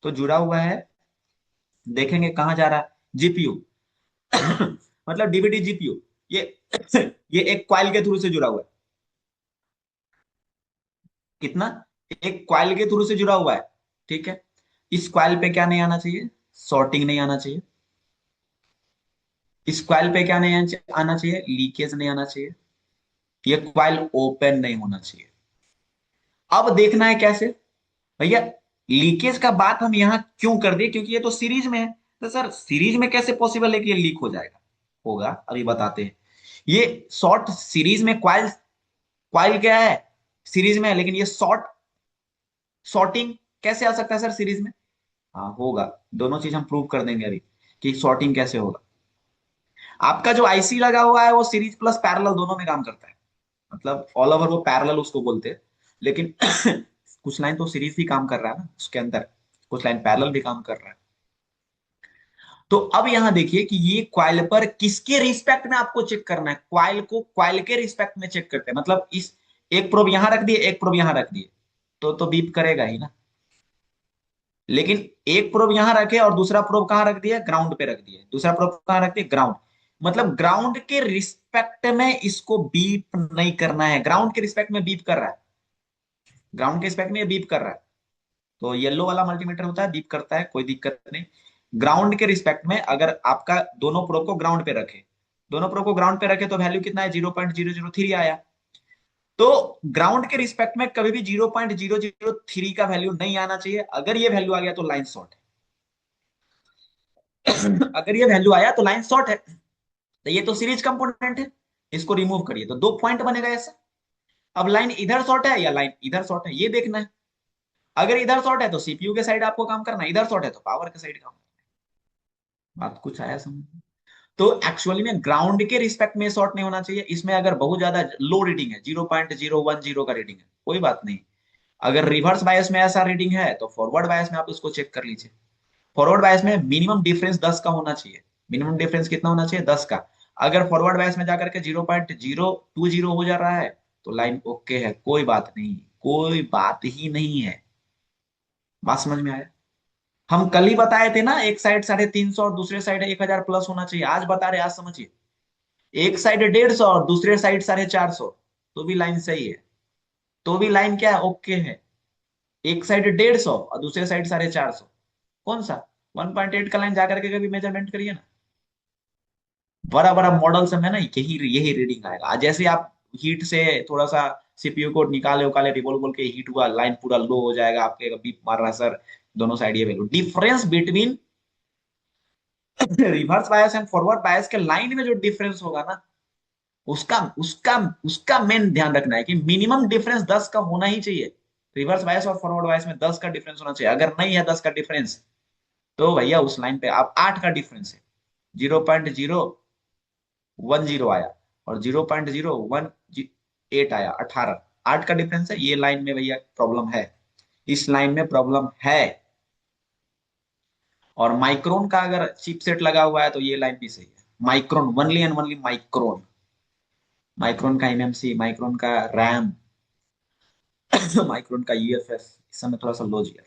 तो जुड़ा हुआ है, देखेंगे कहाँ जा रहा है। जीपीयू मतलब डीवीडी जीपीयू। ये ये एक क्वाइल के थ्रू से जुड़ा हुआ है। कितना? एक क्वाइल के थ्रू से जुड़ा हुआ है। ठीक है। इस क्वाइल पे क्या नहीं आना चाहिए? सॉर्टिंग नहीं आना चाहिए। इस क्वाइल पे क्या नहीं आना चाहिए? लीकेज नहीं आना चाहिए। ये क्वाइल ओपन नहीं होना चाहिए। अब देखना है कैसे भैया। लीकेज का बात हम यहाँ क्यों कर दिए? क्योंकि ये तो सीरीज में है। तो सर सीरीज में कैसे पॉसिबल है कि ये लीक हो जाएगा? होगा, अभी बताते हैं। ये शॉर्ट सीरीज में क्वाइल, क्वाइल क्या है? सीरीज में है, लेकिन ये शॉर्ट शॉर्टिंग कैसे आ सकता है सर सीरीज में? हाँ होगा। दोनों चीज हम प्रूव कर देंगे अभी कि शॉर्टिंग कैसे होगा। आपका जो आईसी लगा हुआ है वो सीरीज प्लस पैरेलल दोनों में काम करता है। मतलब ऑल ओवर वो पैरेलल उसको बोलते हैं। लेकिन कुछ लाइन तो सीरीज भी काम कर रहा है ना उसके अंदर, कुछ लाइन पैरेलल भी काम कर रहा है। तो अब यहां देखिए कि ये क्वाइल पर किसके रिस्पेक्ट में आपको चेक करना है। क्वाइल को क्वाइल के रिस्पेक्ट में चेक करते हैं। मतलब इस एक प्रोब यहां रख दिए, एक प्रोब यहां रख दिए, तो बीप करेगा ही ना। लेकिन एक प्रोब यहां रखे और दूसरा प्रोब कहां रख दिया? ग्राउंड पे रख दिया। दूसरा प्रोब कहां रख दिया? ग्राउंड। मतलब ग्राउंड के रिस्पेक्ट में इसको बीप नहीं करना है। ग्राउंड के रिस्पेक्ट में बीप कर रहा है, ग्राउंड के रिस्पेक्ट में बीप कर रहा है। तो येलो वाला मल्टीमीटर होता है, बीप करता है, कोई दिक्कत नहीं। ग्राउंड के रिस्पेक्ट में अगर आपका दोनों प्रोब को ग्राउंड पे रखे, दोनों प्रोब को ग्राउंड पे रखे तो वैल्यू कितना है? 0.003 आया। तो ग्राउंड के रिस्पेक्ट में कभी भी 0.003 का वैल्यू नहीं आना चाहिए। अगर ये वैल्यू आ गया तो लाइन शॉर्ट है। अगर ये वैल्यू आया तो लाइन शॉर्ट है। तो ये तो सीरीज कंपोनेंट है, इसको रिमूव करिए तो दो पॉइंट बनेगा ऐसा। अब लाइन इधर शॉर्ट है या लाइन इधर शॉर्ट है, ये देखना है। अगर इधर शॉर्ट है तो सीपीयू के साइड आपको काम करना है, इधर शॉर्ट है तो पावर के साइड काम करना है। बात कुछ आया समझ में? तो एक्चुअली में ग्राउंड के रिस्पेक्ट में शॉर्ट नहीं होना चाहिए। इसमें अगर बहुत ज्यादा लो रीडिंग है, 0.010 का रीडिंग है, कोई बात नहीं। अगर रिवर्स बायस में ऐसा रीडिंग है तो फॉरवर्ड बायस में आप उसको चेक कर लीजिए। फॉरवर्ड बायस में मिनिमम डिफरेंस 10 का होना चाहिए। मिनिमम डिफरेंस कितना होना चाहिए? 10 का। अगर फॉरवर्ड बायस में जाकर के 0.020 हो जा रहा है तो लाइन ओके है, कोई बात नहीं, कोई बात ही नहीं है। बात समझ में आया? हम कल ही बताए थे ना, एक साइड 350 और दूसरे साइड 1000 प्लस होना चाहिए। आज बता रहे, आज समझिए। एक साइड 150 और दूसरे साइड 450, तो भी लाइन सही है। तो भी लाइन क्या है? ओके है। एक साइड 150 और दूसरे साइड 450, कौन सा? 1.8 का लाइन जाकर के कभी मेजरमेंट करिए ना। बड़ा बड़ा मॉडल सब है ना, यही यही रीडिंग आएगा। आज जैसे आप हीट से थोड़ा सा सीपीयू को निकाले उकाले रिवोल्व बोल के हीट हुआ, लाइन पूरा लो हो जाएगा आपके, बीप मार रहा है सर। दोनों साइड ये value difference between reverse bias and forward bias के लाइन में जो डिफरेंस होगा ना, उसका उसका उसका मेन ध्यान रखना है कि मिनिमम डिफरेंस 10 का होना ही चाहिए। रिवर्स बायस और फॉरवर्ड बायस में 10 का डिफरेंस होना चाहिए। अगर नहीं है 10 का डिफरेंस तो भैया उस लाइन पे आप 8 का डिफरेंस है, 0.010 आया और 0.018 आया, 18, 8 का डिफरेंस है। ये लाइन में भैया प्रॉब्लम है, इस लाइन में प्रॉब्लम है। और माइक्रोन का अगर चिपसेट लगा हुआ है तो ये लाइन भी सही है। Micron, only and only micron. Micron का एमएमसी, माइक्रोन का रैम, माइक्रोन का यूएफएस इस समय थोड़ा सा लो जी है।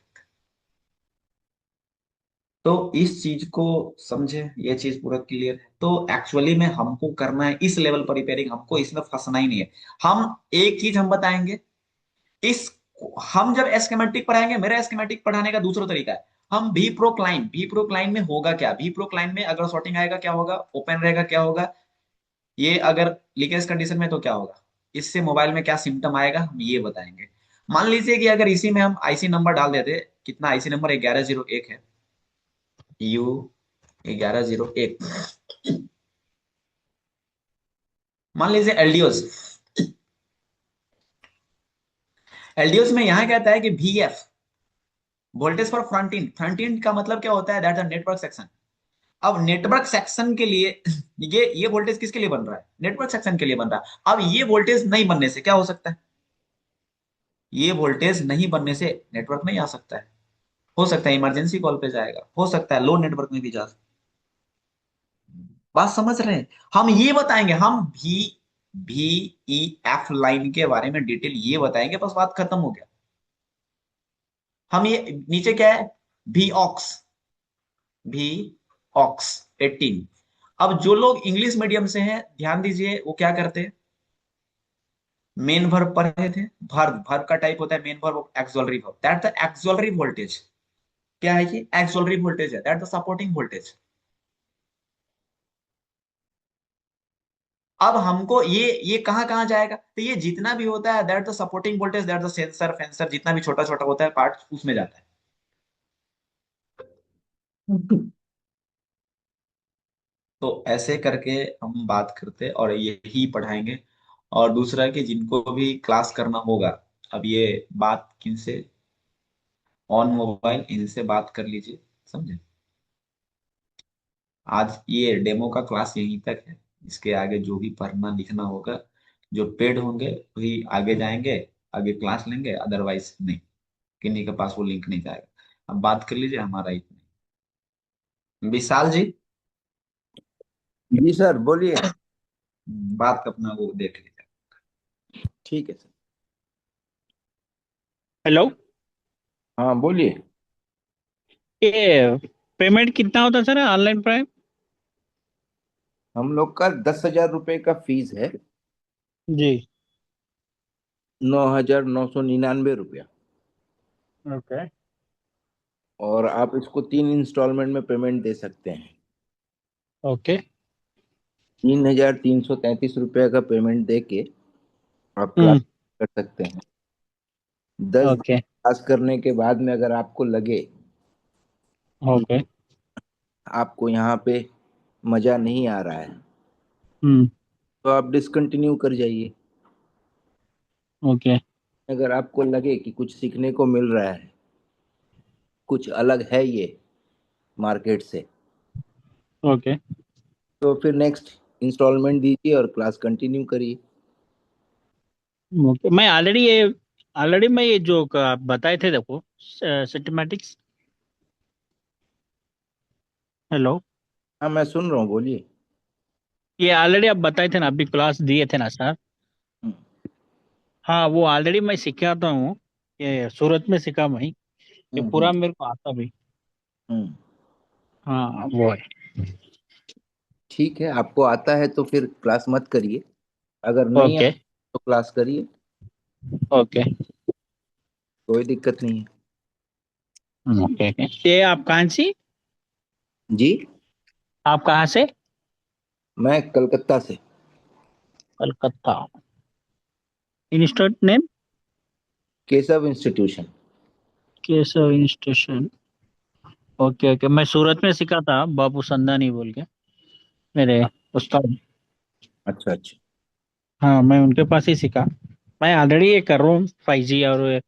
तो इस चीज को समझे, ये चीज पूरा क्लियर है। तो एक्चुअली में हमको करना है इस लेवल पर रिपेयरिंग, हमको इसमें फंसना ही नहीं है। हम एक चीज हम बताएंगे, इस हम जब एस्केमेटिक पढ़ाएंगे, मेरा एस्केमेटिक पढ़ाने का दूसरा तरीका है। हम भी प्रोक्लाइन में होगा क्या, भी प्रोक्लाइन में अगर शॉर्टिंग आएगा क्या होगा, ओपन रहेगा क्या होगा, ये अगर लीकेज कंडीशन में तो क्या होगा, इससे मोबाइल में क्या सिम्टम आएगा, हम ये बताएंगे। मान लीजिए कि अगर इसी में हम आईसी नंबर डाल देते, कितना आईसी नंबर 1101 है, यू 1101। मान लीजिए एलडीओस, एलडीओस में यहां कहता है कि VF, voltage for front in. Front in का मतलब क्या होता है, दैट द नेटवर्क सेक्शन। अब नेटवर्क सेक्शन के लिए ये वोल्टेज किसके लिए बन रहा है, नेटवर्क सेक्शन के लिए बन रहा है। अब ये वोल्टेज नहीं बनने से क्या हो सकता है, ये वोल्टेज नहीं बनने से नेटवर्क नहीं आ सकता है। हो सकता है इमरजेंसी कॉल पे जाएगा, हो सकता है लो नेटवर्क में भी जा सकता है। बात समझ रहे हैं। हम ये बताएंगे, हम भी ई एफ लाइन के बारे में डिटेल ये बताएंगे, बस बात खत्म हो गया। हम ये नीचे क्या है, भी ऑक्स, भी ऑक्स 18। अब जो लोग इंग्लिश मीडियम से हैं ध्यान दीजिए, वो क्या करते हैं, मेन वर्ब पढ़े थे, वर्ब, वर्ब का टाइप होता है main verb auxiliary verb, that the auxiliary voltage. क्या है ये, एक्सुअलरी वोल्टेज है, दैट द सपोर्टिंग वोल्टेज। अब हमको ये कहां कहां जाएगा, तो ये जितना भी होता है that the supporting voltage, that the sensor fencer, जितना भी छोटा छोटा होता है पार्ट उसमें जाता है। तो ऐसे करके हम बात करते हैं और यही पढ़ाएंगे। और दूसरा कि जिनको भी क्लास करना होगा, अब ये बात किनसे, ऑन मोबाइल इनसे बात कर लीजिए, समझे। आज ये डेमो का क्लास यहीं तक है। इसके आगे जो भी पढ़ना लिखना होगा, जो पेड होंगे वही आगे जाएंगे, आगे क्लास लेंगे, अदरवाइज नहीं, किन्हीं के पास वो लिंक नहीं जाएगा। अब बात कर लीजिए, हमारा इतना। विशाल जी, जी सर बोलिए। बात का अपना वो देख लीजिए। ठीक है सर। हेलो। हाँ बोलिए। ये पेमेंट कितना होता है सर ऑनलाइन प्राइम? हम लोग का 10,000 रुपये का फीस है। जी। 9,999 रुपया। ओके। और आप इसको 3 इंस्टॉलमेंट में पेमेंट दे सकते हैं। ओके। 3,333 रुपया का पेमेंट दे के आप क्लास हम्म। कर सकते हैं। 10 दिन ओके। क्लास करने के बाद में अगर आपको लगे कि ओके। आपको यहाँ पे मजा नहीं आ रहा है, हम्म। तो आप डिसकंटिन्यू कर जाइए। ओके। अगर आपको लगे कि कुछ सीखने को मिल रहा है, कुछ अलग है ये मार्केट से, ओके। तो फिर नेक्स्ट इंस्टॉलमेंट दीजिए और क्लास कंटिन्यू करिए। ओके। मैं ये जो आप बताए थे देखो, सिस्टमैटिक्स। हेलो। हाँ मैं सुन रहा हूँ, बोलिए। ये ऑलरेडी आप बताए थे ना, अभी क्लास दिए थे ना सर? हम्म। हाँ, वो ऑलरेडी मैं सिखाता हूँ। ये सूरत में सीखा मैं। ये हम्म। पूरा मेरे को आता भी। हम्म। हाँ वो है। ठीक है, आपको आता है तो फिर क्लास मत करिए। अगर नहीं ओके। आता तो क्लास करिए, ओके। कोई दिक्कत नहीं है। ओके। ये आप कहाँ से? जी, आप कहाँ से? मैं कलकत्ता से। Calcutta. Institute name? Keshav institution. Keshav institution. Okay okay, मैं सूरत में सीखा था, बाबू संदानी बोल के मेरे उस्ताद। अच्छा अच्छा। हाँ, मैं उनके पास ही सीखा। मैं ऑलरेडी ये कर रहा हूँ 5G, और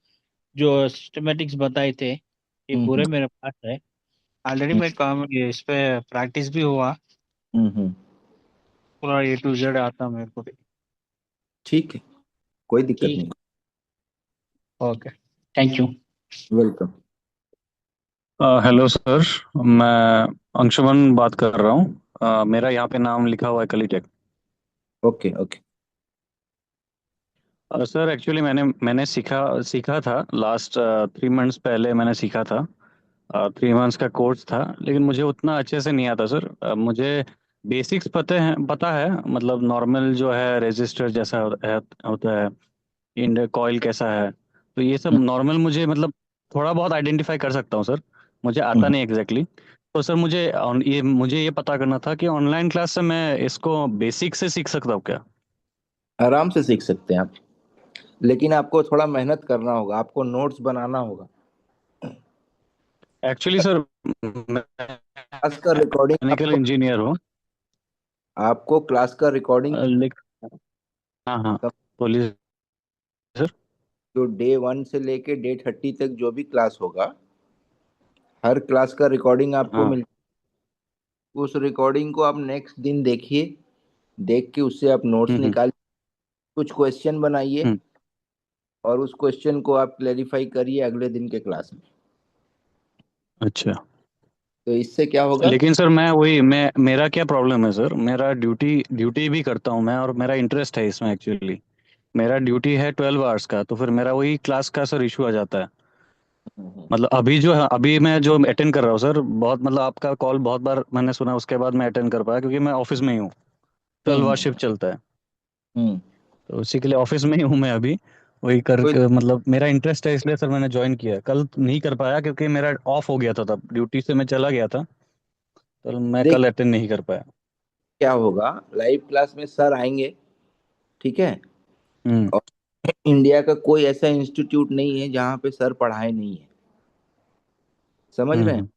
जो सिस्टमेटिक्स बताए थे ये हम्म। पूरे मेरे पास है। ऑलरेडी हम्म। मैं काम ये इस पे प्रैक्टिस भी हुआ। हम्म। पूरा A to Z आता मेरे को। ठीक है, कोई दिक्कत ठीक। नहीं। Okay. Thank you. Welcome. Hello sir. मैं अंशुमन बात कर रहा हूँ। मेरा यहाँ पे नाम लिखा हुआ है कलीटेक। Okay okay. सर एक्चुअली मैंने सीखा सीखा था लास्ट 3 मंथ्स पहले मैंने सीखा था। 3 मंथ्स का कोर्स था, लेकिन मुझे उतना अच्छे से नहीं आता सर। मुझे बेसिक्स पता है, मतलब नॉर्मल जो है रेजिस्टर जैसा होता है, इंड कॉइल कैसा है, तो ये सब हम्म। नॉर्मल मुझे मतलब थोड़ा बहुत आइडेंटिफाई कर सकता हूँ सर। मुझे आता हम्म। नहीं एग्जैक्टली तो सर मुझे ये पता करना था कि ऑनलाइन क्लास से मैं इसको बेसिक से सीख सकता हूँ क्या? आराम से सीख सकते हैं आप। लेकिन आपको थोड़ा मेहनत करना होगा, आपको नोट्स बनाना होगा। एक्चुअली सर, मैं क्लास का रिकॉर्डिंग मैकेनिकल आपको इंजीनियर हूँ। आपको क्लास का रिकॉर्डिंग हाँ हाँ, बोलिए सर। जो डे 1 से लेके डे 30 तक जो भी क्लास होगा, हर क्लास का रिकॉर्डिंग आपको हाँ। मिल, उस रिकॉर्डिंग को आप नेक्स्ट दिन देखिए, देख के उससे आप नोट्स हम्म निकाल, कुछ क्वेश्चन बनाइए, हम्म, और उस क्वेश्चन को आप क्लेरिफाई करिए अगले दिन के क्लास में। अच्छा। तो इससे क्या होगा? लेकिन सर मैं मेरा क्या प्रॉब्लम है सर, मेरा ड्यूटी ड्यूटी भी करता हूँ मैं, और मेरा इंटरेस्ट है इसमें एक्चुअली। मेरा ड्यूटी है 12 आवर्स का, तो फिर मेरा वही क्लास का सर इशू आ जाता है। हम्म, मतलब अभी जो है, अभी मैं जो अटेंड कर रहा हूँ सर, बहुत मतलब आपका कॉल बहुत बार मैंने सुना, उसके बाद मैं अटेंड कर पाया क्योंकि मैं ऑफिस में ही हूँ। 12 आवर हम्म, शिफ्ट चलता है, हम्म। तो उसी के लिए ऑफिस में ही हूँ मैं अभी। वही कर कोई मतलब मेरा इंटरेस्ट है, इसलिए सर मैंने ज्वाइन किया। कल नहीं कर पाया क्योंकि मेरा ऑफ हो गया था, तब ड्यूटी से मैं चला गया था, तो मैं देख, कल अटेंड नहीं कर पाया। क्या होगा, लाइव क्लास में सर आएंगे, ठीक है? हम्म और इंडिया का कोई ऐसा इंस्टीट्यूट नहीं है जहाँ पे सर पढ़ाए नहीं है, समझ रहे हैं? हम्म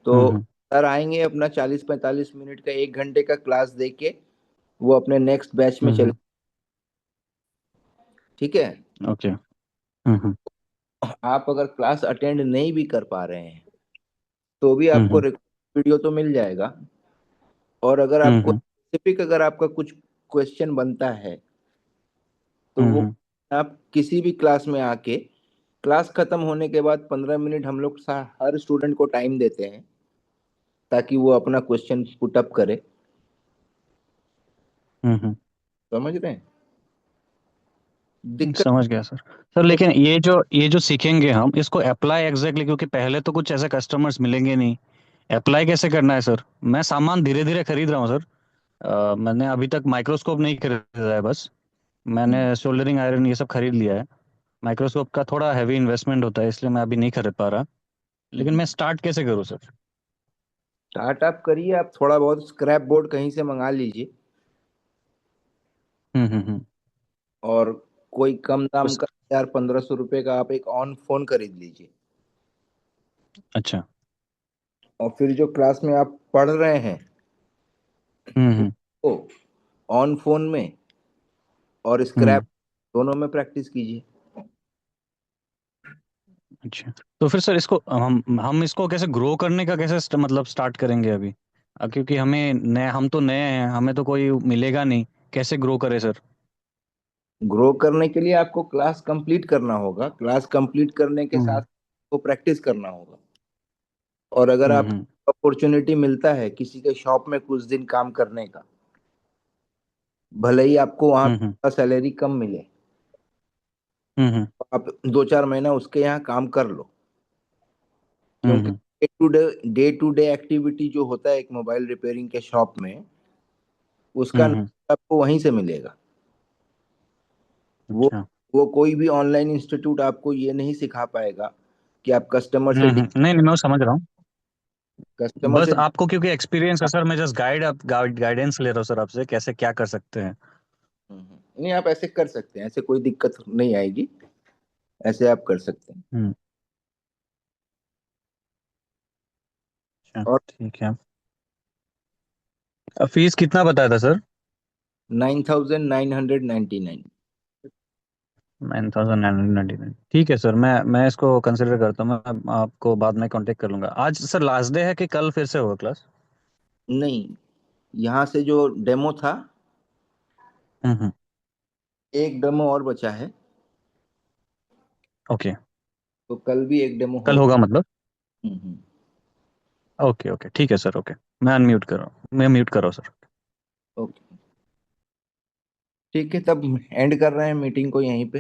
तो हम्म सर आएंगे, अपना 40-45 मिनट का 1 घंटे का क्लास दे के वो अपने नेक्स्ट बैच में चले, हम्म। ठीक है? ओके। हम्म आप अगर क्लास अटेंड नहीं भी कर पा रहे हैं तो भी आपको हम्म वीडियो तो मिल जाएगा। और अगर आपको हम्म स्पेसिफिक, अगर आपका कुछ क्वेश्चन बनता है तो वो हम्म आप किसी भी क्लास में आके, क्लास खत्म होने के बाद 15 मिनट हम लोग हर स्टूडेंट को टाइम देते हैं ताकि वो अपना क्वेश्चन पुट अप करे, हम्म। समझ रहे हैं? दिक्कत समझ गया सर। सर लेकिन ये जो सीखेंगे हम, इसको अप्लाई एग्जैक्टली, क्योंकि पहले तो कुछ ऐसे कस्टमर्स मिलेंगे नहीं, अप्लाई कैसे करना है सर? मैं सामान धीरे धीरे खरीद रहा हूँ सर। मैंने अभी तक माइक्रोस्कोप नहीं खरीदा है बस। मैंने हम्म, सोल्डरिंग आयरन ये सब खरीद लिया है। माइक्रोस्कोप का थोड़ा हैवी इन्वेस्टमेंट होता है, इसलिए मैं अभी नहीं खरीद पा रहा। लेकिन मैं स्टार्ट कैसे करूँ सर? स्टार्टअप करिए, आप थोड़ा बहुत स्क्रैप बोर्ड कहीं से मंगा लीजिए, हम्म। और कोई कम दाम उस का 1,000-1,500 रुपए का आप एक ऑन फोन खरीद लीजिए। अच्छा। और फिर जो क्लास में आप पढ़ रहे हैं हम्म। वो ऑन फोन में और स्क्रैप हम्म। दोनों में प्रैक्टिस कीजिए। अच्छा, तो फिर सर इसको हम इसको कैसे ग्रो करने का कैसे मतलब स्टार्ट करेंगे अभी? क्योंकि हमें नए, हम तो नए हैं, हमें तो कोई मिलेगा नहीं, कैसे ग्रो करे सर? ग्रो करने के लिए आपको क्लास कंप्लीट करना होगा, क्लास कंप्लीट करने के साथ हम्म को प्रैक्टिस करना होगा। और अगर हम्म हम्म आपको अपॉर्चुनिटी मिलता है किसी के शॉप में कुछ दिन काम करने का, भले ही आपको वहां हम्म सैलरी कम मिले, हम्म आप 2-4 महीना उसके यहाँ काम कर लो, क्योंकि हम्म डे टू डे एक्टिविटी जो होता है एक मोबाइल रिपेयरिंग के शॉप में, उसका हम्म। knowledge आपको वहीं से मिलेगा। वो अच्छा। वो कोई भी ऑनलाइन इंस्टीट्यूट आपको ये नहीं सिखा पाएगा कि आप नहीं नहीं, मैं वो समझ रहा हूँ। कस्टमर बस से आपको क्योंकि एक्सपीरियंस है सर, मैं जस्ट गाइडेंस ले रहा हूँ सर आपसे, कैसे क्या कर सकते हैं। नहीं, आप ऐसे कर सकते हैं, ऐसे कोई दिक्कत नहीं आएगी, ऐसे आप कर सकते हैं। हम्म। अच्छा, और ठीक है। फीस कितना बताया था सर? 9,999। 9,999। ठीक है सर, मैं इसको कंसिडर करता हूँ। मैं आपको बाद में कांटेक्ट कर लूंगा। आज सर लास्ट डे है कि कल फिर से होगा क्लास? नहीं, यहाँ से जो डेमो था, हम्म। एक डेमो और बचा है, ओके। तो कल भी एक डेमो कल होगा। होगा मतलब? हम्म। ओके ओके, ठीक है सर। ओके, मैं अनम्यूट कर रहा हूँ, मैं म्यूट कर रहा हूँ सर। ओके, ठीक है, तब एंड कर रहे हैं मीटिंग को यहीं पे।